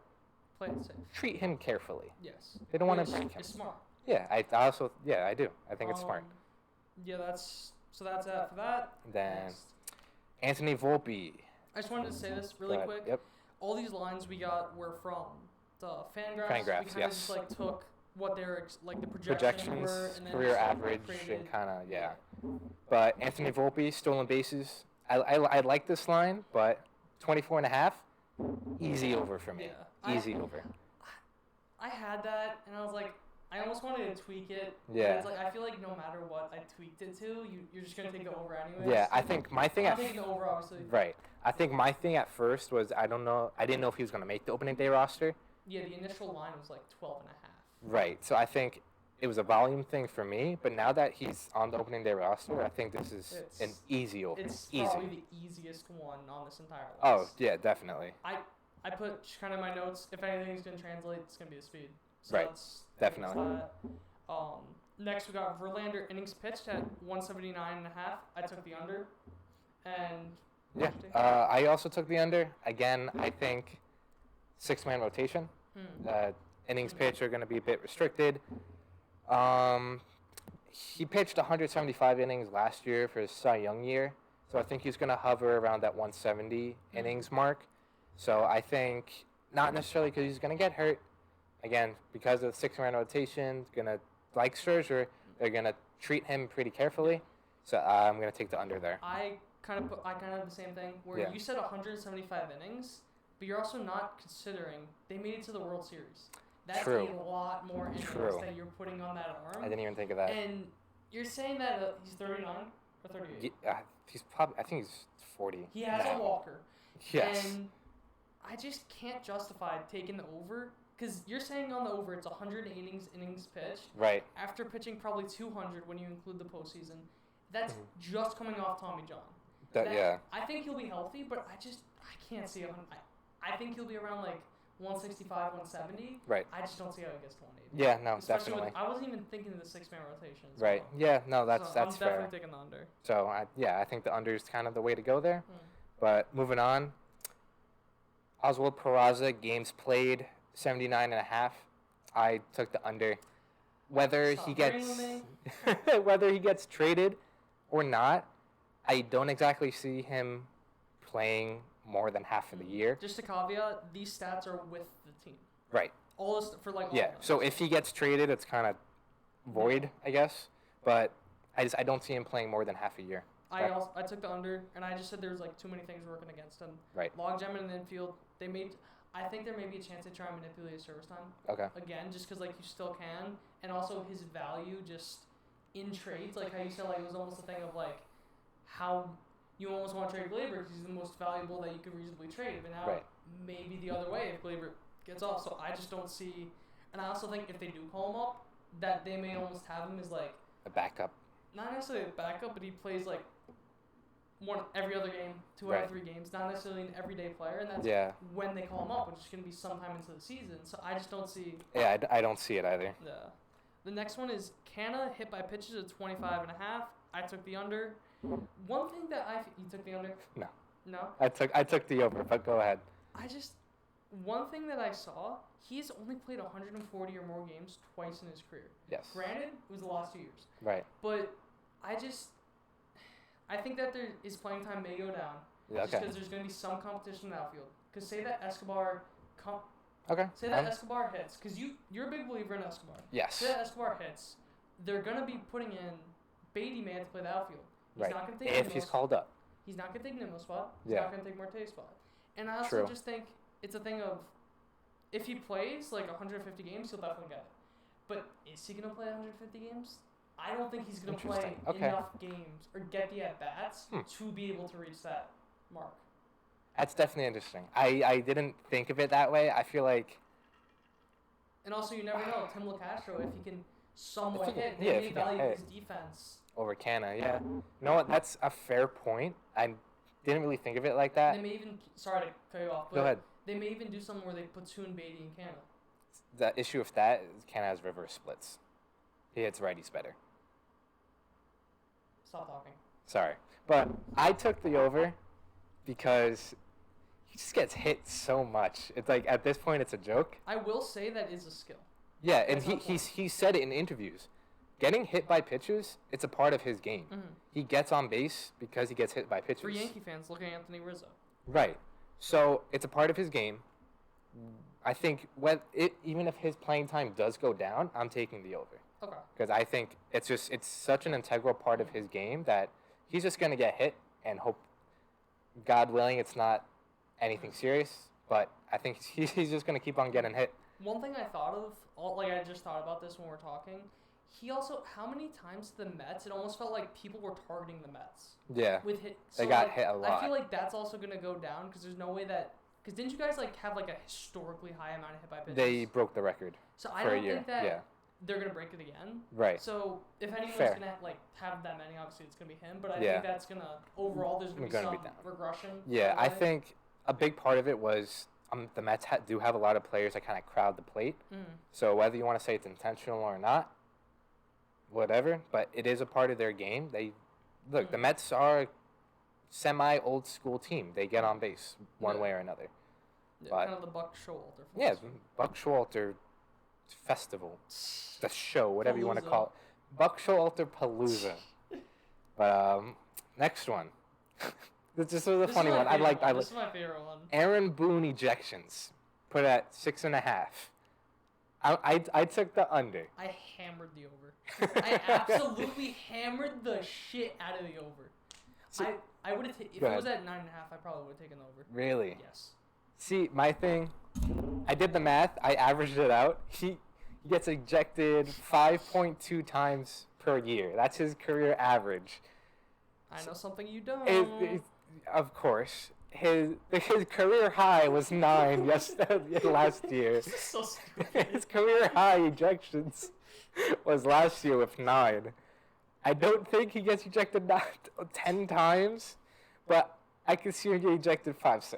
[SPEAKER 1] Play it safe.
[SPEAKER 2] treat him carefully.
[SPEAKER 1] Yes.
[SPEAKER 2] They don't want
[SPEAKER 1] Which
[SPEAKER 2] to break him.
[SPEAKER 1] is smart.
[SPEAKER 2] Yeah, I also I do. I think it's smart.
[SPEAKER 1] Yeah, that's that for that.
[SPEAKER 2] Then
[SPEAKER 1] Next.
[SPEAKER 2] Anthony Volpe.
[SPEAKER 1] I just wanted to say this really quick.
[SPEAKER 2] Yep.
[SPEAKER 1] All these lines we got were from the Fangraphs.
[SPEAKER 2] Fangraphs,
[SPEAKER 1] we kind of
[SPEAKER 2] yes.
[SPEAKER 1] just like took what their the projections were, and then
[SPEAKER 2] career
[SPEAKER 1] just, like,
[SPEAKER 2] average,
[SPEAKER 1] created-
[SPEAKER 2] and kind of But Anthony Volpe, stolen bases. I like this line, but 24.5, easy over for me.
[SPEAKER 1] Yeah.
[SPEAKER 2] Easy over.
[SPEAKER 1] I had that, and I was like, I almost wanted to tweak it.
[SPEAKER 2] Yeah.
[SPEAKER 1] But it's like I feel like no matter what I tweaked it to, you're just gonna take the over anyways.
[SPEAKER 2] Yeah, I think my thing
[SPEAKER 1] I'm
[SPEAKER 2] at
[SPEAKER 1] taking the over obviously.
[SPEAKER 2] right. I think my thing at first was I didn't know if he was gonna make the opening day roster.
[SPEAKER 1] Yeah, the initial line was like 12.5.
[SPEAKER 2] Right. So I think it was a volume thing for me, but now that he's on the opening day roster, I think this is an easy over.
[SPEAKER 1] It's
[SPEAKER 2] easy.
[SPEAKER 1] probably the easiest one on this entire list.
[SPEAKER 2] Oh yeah, definitely.
[SPEAKER 1] I put just kind of my notes. If anything's gonna translate, it's gonna be the speed. So
[SPEAKER 2] Right.
[SPEAKER 1] That's
[SPEAKER 2] Definitely.
[SPEAKER 1] that. Next we got Verlander innings pitched at 179.5. I took the under, and
[SPEAKER 2] Yeah. I also took the under. Again, I think 6-man rotation. Innings pitched are going to be a bit restricted. He pitched 175 innings last year for his Cy Young year, so I think he's going to hover around that 170 innings mark. So I think not necessarily because he's going to get hurt. Again, because of the 6-man rotation, going to like Scherzer, they're going to treat him pretty carefully. So I'm going to take the under there.
[SPEAKER 1] I kind of have the same thing where you said 175 innings, but you're also not considering they made it to the World Series. That's
[SPEAKER 2] True.
[SPEAKER 1] a lot more innings
[SPEAKER 2] True.
[SPEAKER 1] that you're putting on that arm.
[SPEAKER 2] I didn't even think of that.
[SPEAKER 1] And you're saying that he's 39 or 38.
[SPEAKER 2] He's probably. I think he's 40.
[SPEAKER 1] He has
[SPEAKER 2] now.
[SPEAKER 1] a walker.
[SPEAKER 2] Yes.
[SPEAKER 1] And I just can't justify taking the over because you're saying on the over it's 100 innings pitched.
[SPEAKER 2] Right.
[SPEAKER 1] After pitching probably 200 when you include the postseason. That's just coming off Tommy John.
[SPEAKER 2] Yeah.
[SPEAKER 1] I think he'll be healthy, but I can't see him. I think he'll be around like 165, 170.
[SPEAKER 2] Right.
[SPEAKER 1] I just don't see how he gets to 180.
[SPEAKER 2] Yeah. No.
[SPEAKER 1] Especially
[SPEAKER 2] Definitely.
[SPEAKER 1] I wasn't even thinking of the 6-man rotation. as
[SPEAKER 2] Right.
[SPEAKER 1] well.
[SPEAKER 2] Yeah. No. That's
[SPEAKER 1] So
[SPEAKER 2] that's
[SPEAKER 1] I'm
[SPEAKER 2] fair.
[SPEAKER 1] definitely taking the under.
[SPEAKER 2] So I think the under is kind of the way to go there. But moving on, Oswald Peraza, games played 79.5. I took the under. Whether
[SPEAKER 1] Stop
[SPEAKER 2] he
[SPEAKER 1] agreeing
[SPEAKER 2] gets
[SPEAKER 1] with
[SPEAKER 2] whether he gets traded or not, I don't exactly see him playing more than half of the year.
[SPEAKER 1] Just a caveat: these stats are with the team.
[SPEAKER 2] Right.
[SPEAKER 1] All this for like. All
[SPEAKER 2] Yeah.
[SPEAKER 1] of them.
[SPEAKER 2] So if he gets traded, it's kind of void, I guess. But I don't see him playing more than half a year.
[SPEAKER 1] I took the under, and I just said there's like too many things working against him.
[SPEAKER 2] Right.
[SPEAKER 1] Logjam in the infield. I think there may be a chance they try and manipulate his service time.
[SPEAKER 2] Okay.
[SPEAKER 1] Again, just because like you still can, and also his value just in trades, like how you said, like it was almost a thing of like how you almost want to trade Glaber because he's the most valuable that you could reasonably trade, but now maybe the other way if Glaber gets off. So I just don't see, and I also think if they do call him up, that they may almost have him as like
[SPEAKER 2] A backup.
[SPEAKER 1] not necessarily a backup, but he plays like one every other game, 2 out of 3 games, not necessarily an everyday player, and that's when they call him up, which is going to be sometime into the season. So I just don't see.
[SPEAKER 2] Yeah, I don't see it either.
[SPEAKER 1] The next one is Canna hit by pitches at 25.5. I took the under. One thing that you took the under?
[SPEAKER 2] No.
[SPEAKER 1] No?
[SPEAKER 2] I took the over, but go ahead.
[SPEAKER 1] One thing that I saw, he's only played 140 or more games twice in his career.
[SPEAKER 2] Yes.
[SPEAKER 1] Granted, it was the last 2 years.
[SPEAKER 2] Right.
[SPEAKER 1] But I think that his playing time may go down.
[SPEAKER 2] Yeah,
[SPEAKER 1] Just
[SPEAKER 2] okay.
[SPEAKER 1] because there's going to be some competition in the outfield. Because say that Escobar
[SPEAKER 2] Okay.
[SPEAKER 1] Escobar hits, because you're a big believer in Escobar.
[SPEAKER 2] Yes.
[SPEAKER 1] Say that Escobar hits, they're going to be putting in Beatty Man to play the outfield. He's
[SPEAKER 2] Right.
[SPEAKER 1] not going to take
[SPEAKER 2] If
[SPEAKER 1] Nimmo's
[SPEAKER 2] he's called up.
[SPEAKER 1] He's not going to take Nimmo's spot. He's
[SPEAKER 2] Yeah.
[SPEAKER 1] not going to take Marte's spot. And I also
[SPEAKER 2] True.
[SPEAKER 1] just think it's a thing of if he plays like 150 games, he'll definitely get it. But is he going to play 150 games? I don't think he's going to play
[SPEAKER 2] Okay.
[SPEAKER 1] enough games or get the at-bats to be able to reach that mark.
[SPEAKER 2] That's definitely interesting. I didn't think of it that way. I feel like...
[SPEAKER 1] And also, you never know. Tim LaCastro, if he can somewhat
[SPEAKER 2] If he can-
[SPEAKER 1] hit,
[SPEAKER 2] yeah,
[SPEAKER 1] they
[SPEAKER 2] if
[SPEAKER 1] may
[SPEAKER 2] he can
[SPEAKER 1] value
[SPEAKER 2] hit.
[SPEAKER 1] his defense.
[SPEAKER 2] Over Canna, yeah. You know what? That's a fair point. I didn't really think of it like that.
[SPEAKER 1] They may even, sorry to cut you off, but
[SPEAKER 2] Go ahead.
[SPEAKER 1] they may even do something where they platoon Beatty and Canna.
[SPEAKER 2] the issue with that is Ken has reverse splits. He hits righties better.
[SPEAKER 1] Stop talking.
[SPEAKER 2] Sorry. But I took the over because he just gets hit so much. It's like, at this point, it's a joke.
[SPEAKER 1] I will say that is a skill.
[SPEAKER 2] Yeah, and
[SPEAKER 1] That's
[SPEAKER 2] he said it in interviews. Getting hit by pitches, it's a part of his game.
[SPEAKER 1] Mm-hmm.
[SPEAKER 2] He gets on base because he gets hit by pitches.
[SPEAKER 1] For Yankee fans, look at Anthony Rizzo.
[SPEAKER 2] Right. So it's a part of his game. I think even if his playing time does go down, I'm taking the over.
[SPEAKER 1] Okay.
[SPEAKER 2] Because I think it's such an integral part of his game that he's just going to get hit and hope, God willing, it's not anything serious. But I think he's just going to keep on getting hit.
[SPEAKER 1] One thing I thought of, I just thought about this when we're talking. He also, how many times the Mets, it almost felt like people were targeting the Mets.
[SPEAKER 2] Yeah.
[SPEAKER 1] With hit.
[SPEAKER 2] They got hit a lot.
[SPEAKER 1] I feel like that's also going to go down because there's no way that, because didn't you guys have a historically high amount of hit by pitches?
[SPEAKER 2] They broke the record.
[SPEAKER 1] So I
[SPEAKER 2] for
[SPEAKER 1] don't
[SPEAKER 2] a year.
[SPEAKER 1] think that
[SPEAKER 2] Yeah.
[SPEAKER 1] they're going to break it again.
[SPEAKER 2] Right.
[SPEAKER 1] So if anyone's
[SPEAKER 2] Fair.
[SPEAKER 1] going to have that many, obviously it's going to be him. But I
[SPEAKER 2] Yeah.
[SPEAKER 1] think that's going to, overall, there's going to be some regression.
[SPEAKER 2] Yeah, I think a big part of it was the Mets do have a lot of players that kind of crowd the plate.
[SPEAKER 1] Mm.
[SPEAKER 2] So whether you want to say it's intentional or not, whatever, but it is a part of their game. The Mets are a semi-old school team. They get on base one way or another.
[SPEAKER 1] Yeah,
[SPEAKER 2] but,
[SPEAKER 1] kind of the Buck Showalter.
[SPEAKER 2] Yeah, Buck Showalter Festival, the show, whatever you want to call it. Buck Showalter Palooza. But next one. This was a funny one.
[SPEAKER 1] This is my favorite one.
[SPEAKER 2] Aaron Boone ejections, put at 6.5. I took the under.
[SPEAKER 1] I hammered the over. I absolutely hammered the shit out of the over.
[SPEAKER 2] So,
[SPEAKER 1] I would have if it was at 9.5, I probably would have taken the over.
[SPEAKER 2] Really?
[SPEAKER 1] Yes.
[SPEAKER 2] See, my thing, I did the math. I averaged it out. He gets ejected 5.2 times per year. That's his career average.
[SPEAKER 1] I know something you don't.
[SPEAKER 2] Of course. His career high was 9 last year.
[SPEAKER 1] This is so stupid.
[SPEAKER 2] His career high ejections was last year with 9. I don't think he gets ejected 10 times, but I can see him get ejected 5-6.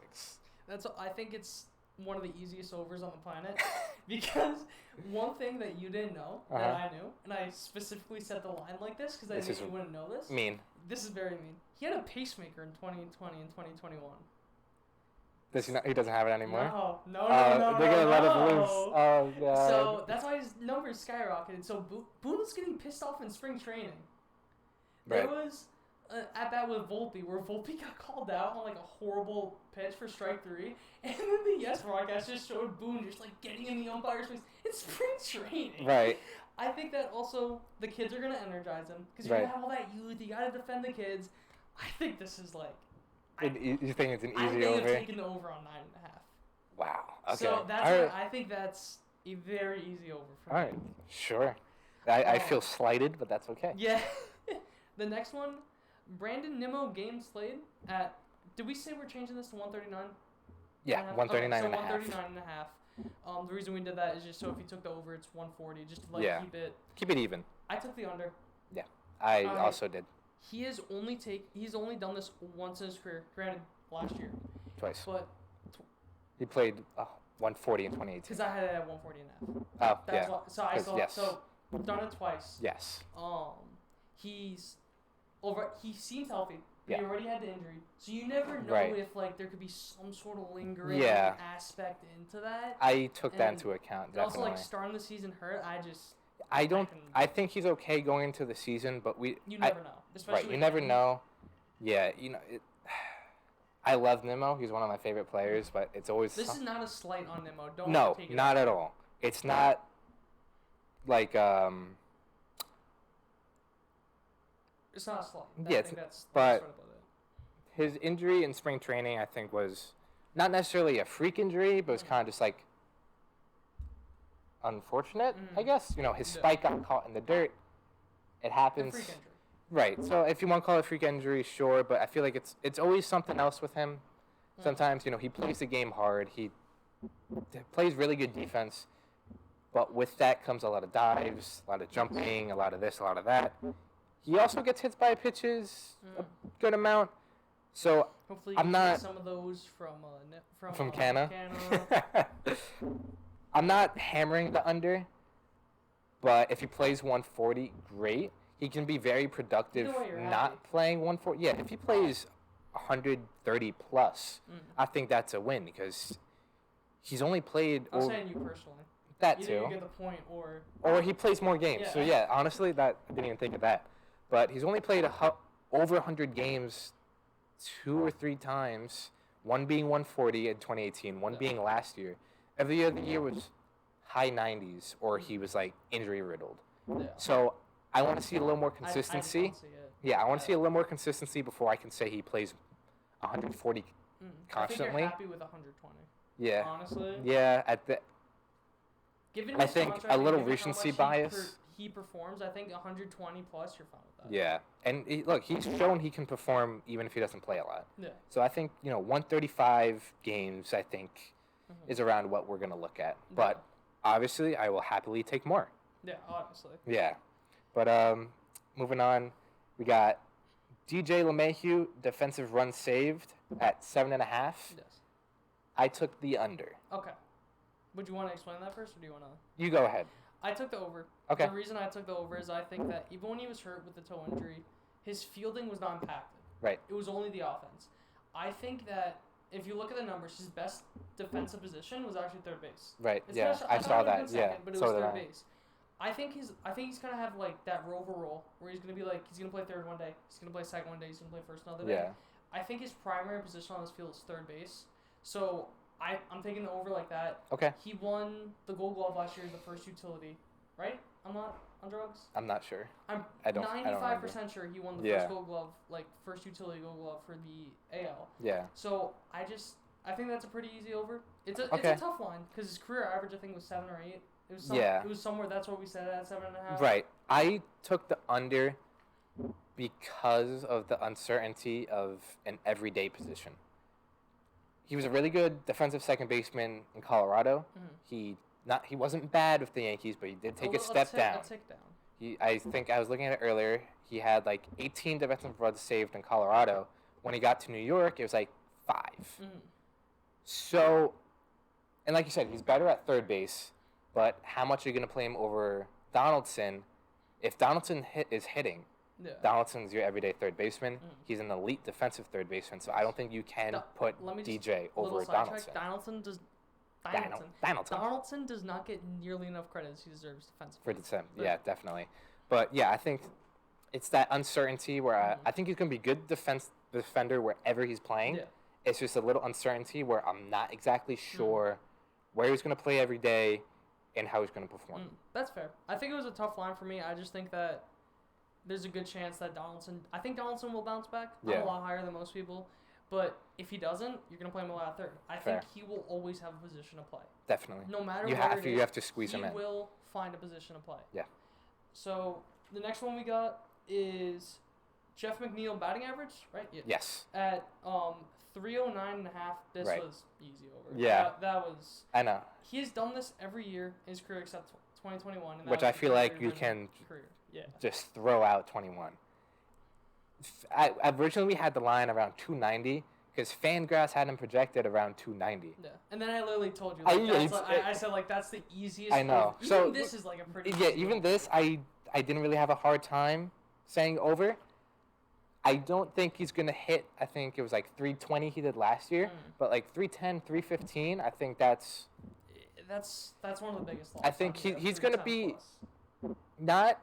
[SPEAKER 1] I think it's one of the easiest overs on the planet because one thing that you didn't know that I knew, and I specifically set the line like this because I knew you wouldn't know this.
[SPEAKER 2] Mean.
[SPEAKER 1] This is very mean. He had a pacemaker in 2020 and 2021.
[SPEAKER 2] He doesn't have it anymore?
[SPEAKER 1] No.
[SPEAKER 2] They're going to let him loose. Oh, God.
[SPEAKER 1] So that's why his numbers skyrocketed. So Boone was getting pissed off in spring training. There was at bat with Volpe where Volpe got called out on a horrible pitch for strike 3, and then the Yes broadcast just showed Boone just getting in the umpire's face in spring training.
[SPEAKER 2] Right.
[SPEAKER 1] I think that also the kids are gonna energize him because you have all that youth. You gotta defend the kids. I think this is
[SPEAKER 2] you think it's an easy over?
[SPEAKER 1] I think I'm taking the over on 9.5.
[SPEAKER 2] Wow. Okay.
[SPEAKER 1] So that's I think that's a very easy over for me.
[SPEAKER 2] All right. Sure. I feel slighted, but that's okay.
[SPEAKER 1] Yeah. The next one, Brandon Nimmo game slayed at. Did we say we're changing this to 139?
[SPEAKER 2] Yeah, 139 and a half.
[SPEAKER 1] 139 and a half. The reason we did that is just so if you took the over, it's 140, just to
[SPEAKER 2] keep it even.
[SPEAKER 1] I took the under.
[SPEAKER 2] Yeah, I also did.
[SPEAKER 1] He's only done this once in his career. Granted, last year.
[SPEAKER 2] Twice.
[SPEAKER 1] But
[SPEAKER 2] he played 140 in 2018.
[SPEAKER 1] Because I had it at 140 and a half.
[SPEAKER 2] Oh, that's
[SPEAKER 1] why, so I saw. Yes. So I've done it twice.
[SPEAKER 2] Yes.
[SPEAKER 1] He seems healthy. But he already had the injury, so you never know if there could be some sort of lingering aspect into that.
[SPEAKER 2] I took that into account. Definitely.
[SPEAKER 1] Also, starting the season hurt.
[SPEAKER 2] I think he's okay going into the season, but you
[SPEAKER 1] never know. Especially
[SPEAKER 2] you never know. Yeah, I love Nimmo. He's one of my favorite players, but it's always.
[SPEAKER 1] This is not a slight on Nimmo. Don't take it
[SPEAKER 2] not at all. It's not like
[SPEAKER 1] It's not a slight.
[SPEAKER 2] Yeah, but his injury in spring training, I think, was not necessarily a freak injury, but it was kind of just unfortunate, I guess. His spike got caught in the dirt. It happens.
[SPEAKER 1] A freak injury.
[SPEAKER 2] Right. So if you want to call it a freak injury, sure, but I feel like it's always something else with him. Sometimes, he plays the game hard. He plays really good defense, but with that comes a lot of dives, a lot of jumping, a lot of this, a lot of that. He also gets hit by pitches a good amount. So
[SPEAKER 1] hopefully
[SPEAKER 2] I'm not
[SPEAKER 1] some of those from
[SPEAKER 2] Canna. I'm not hammering the under, but if he plays 140, great. He can be very productive
[SPEAKER 1] Either way, you're
[SPEAKER 2] not
[SPEAKER 1] happy.
[SPEAKER 2] playing 140. Yeah, if he plays 130 plus, I think that's a win because he's only played.
[SPEAKER 1] I'm saying you personally.
[SPEAKER 2] That
[SPEAKER 1] Either
[SPEAKER 2] too.
[SPEAKER 1] you get the point or
[SPEAKER 2] He plays more games.
[SPEAKER 1] Yeah.
[SPEAKER 2] So yeah, honestly, that I didn't even think of that. But he's only played over 100 games 2 or 3 times. One being 140 in 2018, one being last year. Every other year was high 90s, or he was like injury riddled.
[SPEAKER 1] Yeah.
[SPEAKER 2] So I want to see a little more
[SPEAKER 1] I
[SPEAKER 2] consistency.
[SPEAKER 1] don't see it.
[SPEAKER 2] Yeah, I want to see a little more consistency before I can say he plays 140
[SPEAKER 1] I think
[SPEAKER 2] constantly.
[SPEAKER 1] you're happy with 120.
[SPEAKER 2] Yeah.
[SPEAKER 1] Honestly.
[SPEAKER 2] Yeah, at the
[SPEAKER 1] Given
[SPEAKER 2] I
[SPEAKER 1] his
[SPEAKER 2] think
[SPEAKER 1] contract
[SPEAKER 2] a
[SPEAKER 1] and
[SPEAKER 2] little
[SPEAKER 1] given how
[SPEAKER 2] recency
[SPEAKER 1] much
[SPEAKER 2] bias.
[SPEAKER 1] he performs, I think 120 plus, you're fine with that.
[SPEAKER 2] Yeah, and look, he's shown he can perform even if he doesn't play a lot.
[SPEAKER 1] Yeah.
[SPEAKER 2] So I think 135 games I think is around what we're gonna look at. But obviously, I will happily take more.
[SPEAKER 1] Yeah, obviously.
[SPEAKER 2] Yeah, but moving on, we got DJ LeMahieu defensive run saved at 7.5.
[SPEAKER 1] Yes.
[SPEAKER 2] I took the under.
[SPEAKER 1] Okay. Would you want to explain that first, or do you want to?
[SPEAKER 2] You go ahead.
[SPEAKER 1] I took the over.
[SPEAKER 2] Okay.
[SPEAKER 1] The reason I took the over is I think that even when he was hurt with the toe injury, his fielding was not impacted.
[SPEAKER 2] Right.
[SPEAKER 1] It was only the offense. I think that if you look at the numbers, his best defensive position was actually third base.
[SPEAKER 2] Right.
[SPEAKER 1] It's
[SPEAKER 2] Yeah,
[SPEAKER 1] not-
[SPEAKER 2] I
[SPEAKER 1] thought
[SPEAKER 2] saw
[SPEAKER 1] it would've
[SPEAKER 2] that.
[SPEAKER 1] been
[SPEAKER 2] Yeah.
[SPEAKER 1] second, but it
[SPEAKER 2] So
[SPEAKER 1] was
[SPEAKER 2] did
[SPEAKER 1] third
[SPEAKER 2] I.
[SPEAKER 1] base. I think he's gonna have like that rover role where he's gonna be like he's gonna play third one day, he's gonna play second one day, he's gonna play first another day.
[SPEAKER 2] Yeah.
[SPEAKER 1] I think his primary position on this field is third base. So I'm taking the over like that.
[SPEAKER 2] Okay.
[SPEAKER 1] He won the Gold Glove last year, the first utility, right? I'm not on drugs.
[SPEAKER 2] I'm not sure.
[SPEAKER 1] I'm
[SPEAKER 2] I don't
[SPEAKER 1] 95% sure he won the
[SPEAKER 2] Yeah.
[SPEAKER 1] first Gold Glove, like first utility Gold Glove for the AL.
[SPEAKER 2] Yeah.
[SPEAKER 1] So I think that's a pretty easy over. It's a
[SPEAKER 2] Okay.
[SPEAKER 1] tough line because his career average I think was 7 or 8. It was
[SPEAKER 2] Yeah.
[SPEAKER 1] It was somewhere. That's what we said at 7.5.
[SPEAKER 2] Right. I took the under because of the uncertainty of an everyday position. He was a really good defensive second baseman in Colorado. He wasn't bad with the Yankees, but he did take a step down.
[SPEAKER 1] A tick down.
[SPEAKER 2] I think I was looking at it earlier. He had like 18 defensive runs saved in Colorado. When he got to New York, it was like 5. So, and like you said, he's better at third base. But how much are you going to play him over Donaldson? If Donaldson is hitting,
[SPEAKER 1] Yeah.
[SPEAKER 2] Donaldson's your everyday third baseman. He's an elite defensive third baseman, so I don't think you can put
[SPEAKER 1] Let me just-
[SPEAKER 2] DJ
[SPEAKER 1] little
[SPEAKER 2] over
[SPEAKER 1] sidetrack.
[SPEAKER 2] Donaldson.
[SPEAKER 1] Donaldson
[SPEAKER 2] Donaldson
[SPEAKER 1] does not get nearly enough credit as he deserves defensively.
[SPEAKER 2] for December. Yeah, definitely. But yeah, I think it's that uncertainty where I think he's going to be good defender wherever he's playing.
[SPEAKER 1] Yeah.
[SPEAKER 2] It's just a little uncertainty where I'm not exactly sure where he's going to play every day and how he's going to perform.
[SPEAKER 1] That's fair. I think it was a tough line for me. I just think that there's a good chance that I think Donaldson will bounce back.
[SPEAKER 2] Yeah.
[SPEAKER 1] I'm a lot higher than most people. But if he doesn't, you're going to play him a lot of third. I
[SPEAKER 2] Fair.
[SPEAKER 1] think he will always have a position to play.
[SPEAKER 2] Definitely.
[SPEAKER 1] No matter
[SPEAKER 2] You
[SPEAKER 1] where
[SPEAKER 2] have
[SPEAKER 1] it
[SPEAKER 2] to.
[SPEAKER 1] is,
[SPEAKER 2] You have to squeeze him in.
[SPEAKER 1] He will find a position to play.
[SPEAKER 2] Yeah.
[SPEAKER 1] So the next one we got is Jeff McNeil batting average, right? Yeah.
[SPEAKER 2] Yes.
[SPEAKER 1] At 309.5. This
[SPEAKER 2] Right.
[SPEAKER 1] was easy over.
[SPEAKER 2] Yeah.
[SPEAKER 1] That was.
[SPEAKER 2] I know.
[SPEAKER 1] He has done this every year in his career except 2021. And that
[SPEAKER 2] Which
[SPEAKER 1] was
[SPEAKER 2] I
[SPEAKER 1] the
[SPEAKER 2] feel like
[SPEAKER 1] very
[SPEAKER 2] you
[SPEAKER 1] original
[SPEAKER 2] can
[SPEAKER 1] career. Yeah.
[SPEAKER 2] just throw out 21. Originally, we had the line around 290 because Fangraphs had him projected around 290.
[SPEAKER 1] Yeah. And then I literally told you.
[SPEAKER 2] I-
[SPEAKER 1] Like,
[SPEAKER 2] yeah,
[SPEAKER 1] that's
[SPEAKER 2] it's-
[SPEAKER 1] like, I said like that's the easiest.
[SPEAKER 2] I know.
[SPEAKER 1] Even
[SPEAKER 2] So,
[SPEAKER 1] this is like a pretty.
[SPEAKER 2] Yeah,
[SPEAKER 1] easy
[SPEAKER 2] even
[SPEAKER 1] one.
[SPEAKER 2] this, I didn't really have a hard time saying over. I don't think he's going to hit, I think it was like 320 he did last year, but like 310, 315, I think that's
[SPEAKER 1] That's one of the biggest.
[SPEAKER 2] I think he's going to be not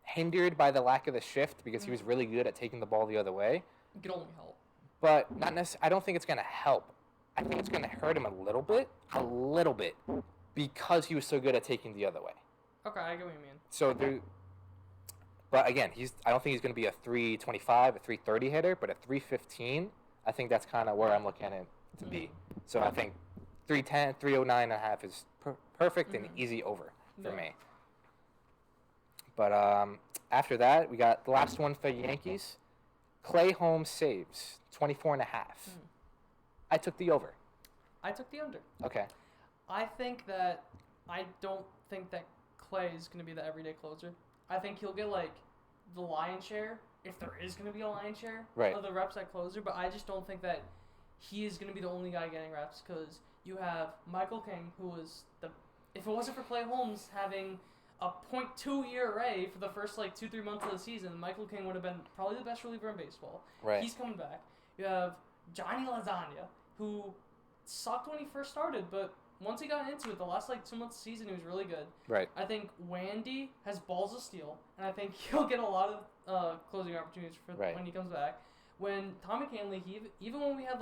[SPEAKER 2] hindered by the lack of the shift because he was really good at taking the ball the other way,
[SPEAKER 1] It could only help.
[SPEAKER 2] but not necessarily. I don't think it's going to help. I think it's going to hurt him a little bit, because he was so good at taking the other way.
[SPEAKER 1] Okay, I get what you mean.
[SPEAKER 2] So but again, I don't think he's going to be a 325, a 330 hitter, but a 315. I think that's kind of where I'm looking at it to be. So I think 310, 309.5 is perfect and easy over for me. But after that, we got the last one for the Yankees. Clay Holmes saves 24.5. I took the over.
[SPEAKER 1] I took the under.
[SPEAKER 2] Okay.
[SPEAKER 1] I don't think that Clay is going to be the everyday closer. I think he'll get like the lion's share, if there is going to be a lion's share of the reps at closer, but I just don't think that he is going to be the only guy getting reps because you have Michael King, who was the if it wasn't for Clay Holmes having a .2 ERA for the first 2-3 months of the season, Michael King would have been probably the best reliever in baseball.
[SPEAKER 2] Right.
[SPEAKER 1] He's coming back. You have Johnny Lasagna, who sucked when he first started, but once he got into it, the last 2 months of the season, he was really good.
[SPEAKER 2] Right.
[SPEAKER 1] I think Wandy has balls of steel, and I think he'll get a lot of closing opportunities when he comes back. When Tommy Kahnle, even when we had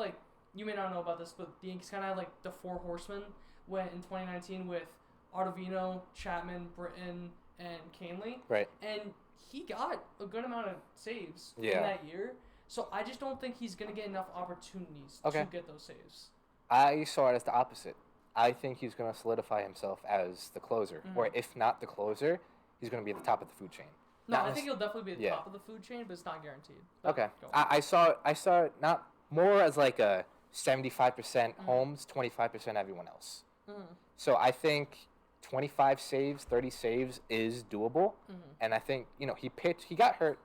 [SPEAKER 1] you may not know about this, but the Yankees kind of had the four horsemen went in 2019 with Ottavino, Chapman, Britton, and Kahnle.
[SPEAKER 2] Right.
[SPEAKER 1] And he got a good amount of saves in
[SPEAKER 2] Yeah.
[SPEAKER 1] that year. So I just don't think he's going to get enough opportunities to get those saves.
[SPEAKER 2] I saw it as the opposite. I think he's going to solidify himself as the closer. Or if not the closer, he's going to be at the top of the food chain.
[SPEAKER 1] No, I think he'll definitely be at the top of the food chain, but it's not guaranteed. But
[SPEAKER 2] okay. I saw it not more as a 75% Holmes, 25% everyone else. So I think 25 saves, 30 saves is doable. And I think, he got hurt,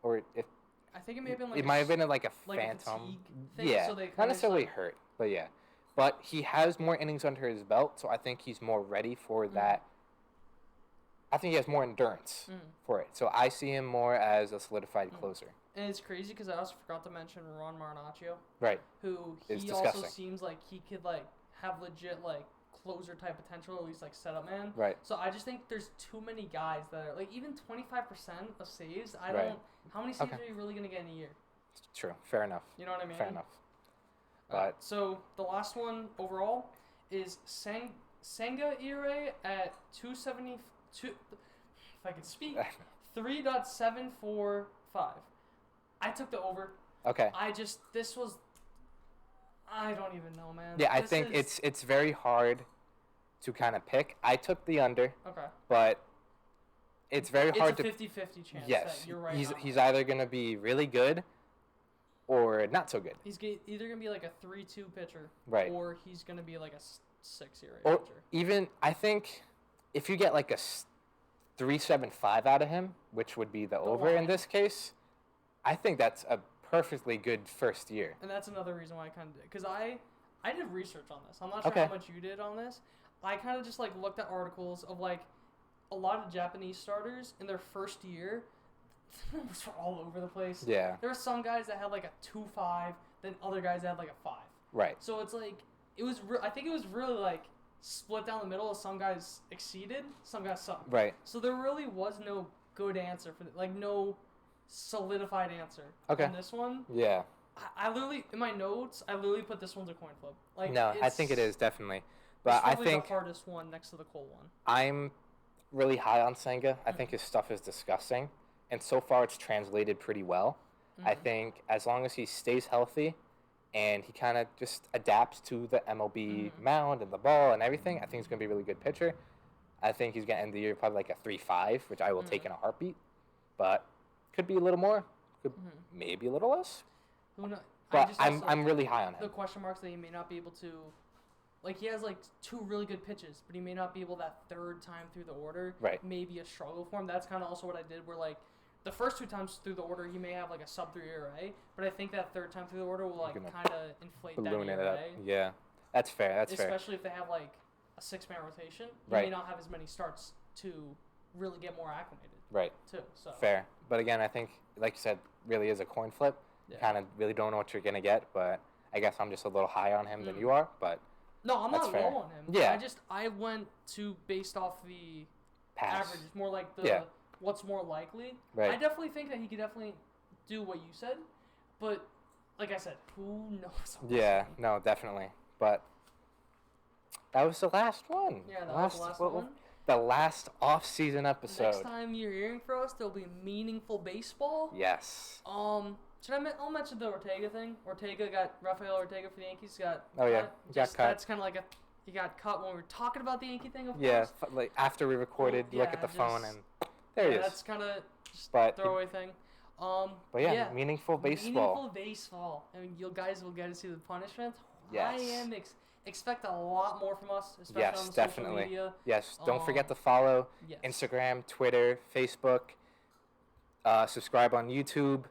[SPEAKER 2] or if
[SPEAKER 1] I think it may have been
[SPEAKER 2] it might have been a phantom.
[SPEAKER 1] A thing,
[SPEAKER 2] yeah,
[SPEAKER 1] so they
[SPEAKER 2] not necessarily hurt, but yeah. But he has more innings under his belt, so I think he's more ready for that. I think he has more endurance for it. So I see him more as a solidified closer.
[SPEAKER 1] And it's crazy because I also forgot to mention Ron Marinaccio.
[SPEAKER 2] Right.
[SPEAKER 1] Who
[SPEAKER 2] it's
[SPEAKER 1] he also
[SPEAKER 2] disgusting.
[SPEAKER 1] seems like he could have legit closer type potential, at least setup man.
[SPEAKER 2] Right.
[SPEAKER 1] So I just think there's too many guys that are even 25% of saves. I
[SPEAKER 2] Right.
[SPEAKER 1] don't. How many saves are you really gonna get in a year?
[SPEAKER 2] True. Fair enough.
[SPEAKER 1] You know what I mean?
[SPEAKER 2] Fair enough. But
[SPEAKER 1] so the last one overall is Senga ERA at 272. If I can speak, 3.745. I took the over.
[SPEAKER 2] Okay.
[SPEAKER 1] I don't even know, man.
[SPEAKER 2] Yeah, I think it's very hard to kind of pick. I took the under.
[SPEAKER 1] Okay.
[SPEAKER 2] But it's very hard to.
[SPEAKER 1] It's a 50-50 chance.
[SPEAKER 2] Yes.
[SPEAKER 1] That you're right.
[SPEAKER 2] He's either gonna be really good, or not so good.
[SPEAKER 1] He's either gonna be a 3-2 pitcher,
[SPEAKER 2] right?
[SPEAKER 1] Or he's gonna be a 6 ERA
[SPEAKER 2] or
[SPEAKER 1] pitcher.
[SPEAKER 2] Even I think if you get a 3.75 out of him, which would be the over
[SPEAKER 1] line.
[SPEAKER 2] In this case, I think that's a perfectly good first year.
[SPEAKER 1] And that's another reason why I kind of did, because I did research on this. I'm not sure how much you did on this. I kind of just looked at articles of a lot of Japanese starters in their first year. The numbers were all over the place.
[SPEAKER 2] Yeah.
[SPEAKER 1] There were some guys that had a 2.5, then other guys that had a 5.
[SPEAKER 2] Right.
[SPEAKER 1] So it's it was. I think it was really split down the middle. Some guys exceeded, some guys sucked.
[SPEAKER 2] Right.
[SPEAKER 1] So there really was no good answer for no solidified answer.
[SPEAKER 2] Okay.
[SPEAKER 1] On this one.
[SPEAKER 2] Yeah.
[SPEAKER 1] I literally, in my notes, I literally put this one's a coin flip.
[SPEAKER 2] No, I think it is definitely. But
[SPEAKER 1] it's
[SPEAKER 2] I
[SPEAKER 1] probably
[SPEAKER 2] think
[SPEAKER 1] the hardest one next to the Cole one.
[SPEAKER 2] I'm really high on Senga. I think his stuff is disgusting, and so far it's translated pretty well. I think as long as he stays healthy, and he kind of just adapts to the MLB mound and the ball and everything, I think he's gonna be a really good pitcher. I think he's gonna end the year probably a 3.5, which I will take in a heartbeat. But could be a little more, could maybe a little less.
[SPEAKER 1] Who knows?
[SPEAKER 2] But I'm really high on him.
[SPEAKER 1] The question marks that he may not be able to, he has 2 really good pitches, but he may not be able that third time through the order.
[SPEAKER 2] Right.
[SPEAKER 1] Maybe a struggle for him. That's kind of also what I did. Where the first 2 times through the order, he may have a sub 3 ERA, but I think that third time through the order will kind of inflate that ERA.
[SPEAKER 2] Yeah, that's fair. That's fair.
[SPEAKER 1] Especially if they have a 6-man rotation, he may not have as many starts to really get more acclimated.
[SPEAKER 2] Right.
[SPEAKER 1] Too. So.
[SPEAKER 2] Fair. But again, I think, like you said, really is a coin flip.
[SPEAKER 1] Yeah.
[SPEAKER 2] Kind of really don't know what you're going to get, but I guess I'm just a little higher on him than you are. But
[SPEAKER 1] no, I'm not
[SPEAKER 2] fair.
[SPEAKER 1] low on him.
[SPEAKER 2] Yeah.
[SPEAKER 1] I went to based off the
[SPEAKER 2] pass.
[SPEAKER 1] Average, more the what's more likely.
[SPEAKER 2] Right.
[SPEAKER 1] I definitely think that he could definitely do what you said, but like I said, who knows?
[SPEAKER 2] Yeah, no, definitely. But that was the last one.
[SPEAKER 1] Yeah, that was the last one.
[SPEAKER 2] The last off-season episode.
[SPEAKER 1] Next time you're hearing from us, there'll be meaningful baseball.
[SPEAKER 2] Yes.
[SPEAKER 1] I'll mention the Ortega thing. Rafael Ortega for the Yankees got.
[SPEAKER 2] Oh yeah, he got cut.
[SPEAKER 1] That's kind of he got cut when we were talking about the Yankee thing. Of course.
[SPEAKER 2] After we recorded, look at the phone and there he is.
[SPEAKER 1] That's kind of just throwaway thing.
[SPEAKER 2] But yeah, meaningful baseball.
[SPEAKER 1] Meaningful baseball. I mean, you guys will get to see the punishment.
[SPEAKER 2] Yes.
[SPEAKER 1] I expect a lot more from us, especially on the
[SPEAKER 2] definitely.
[SPEAKER 1] social media.
[SPEAKER 2] Yes, don't forget to follow Instagram, Twitter, Facebook. Subscribe on YouTube.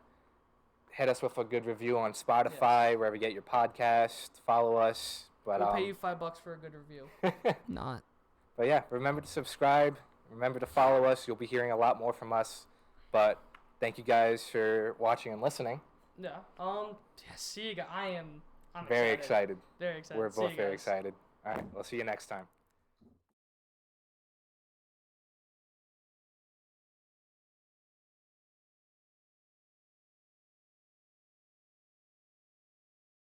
[SPEAKER 2] Hit us with a good review on Spotify, wherever you get your podcast. Follow us. But
[SPEAKER 1] we'll pay you $5 for a good review. Not.
[SPEAKER 2] But yeah, remember to subscribe. Remember to follow us. You'll be hearing a lot more from us. But thank you guys for watching and listening.
[SPEAKER 1] Yeah. See you guys. I'm
[SPEAKER 2] very excited.
[SPEAKER 1] Very excited.
[SPEAKER 2] We're both very excited. All right. We'll see you next time.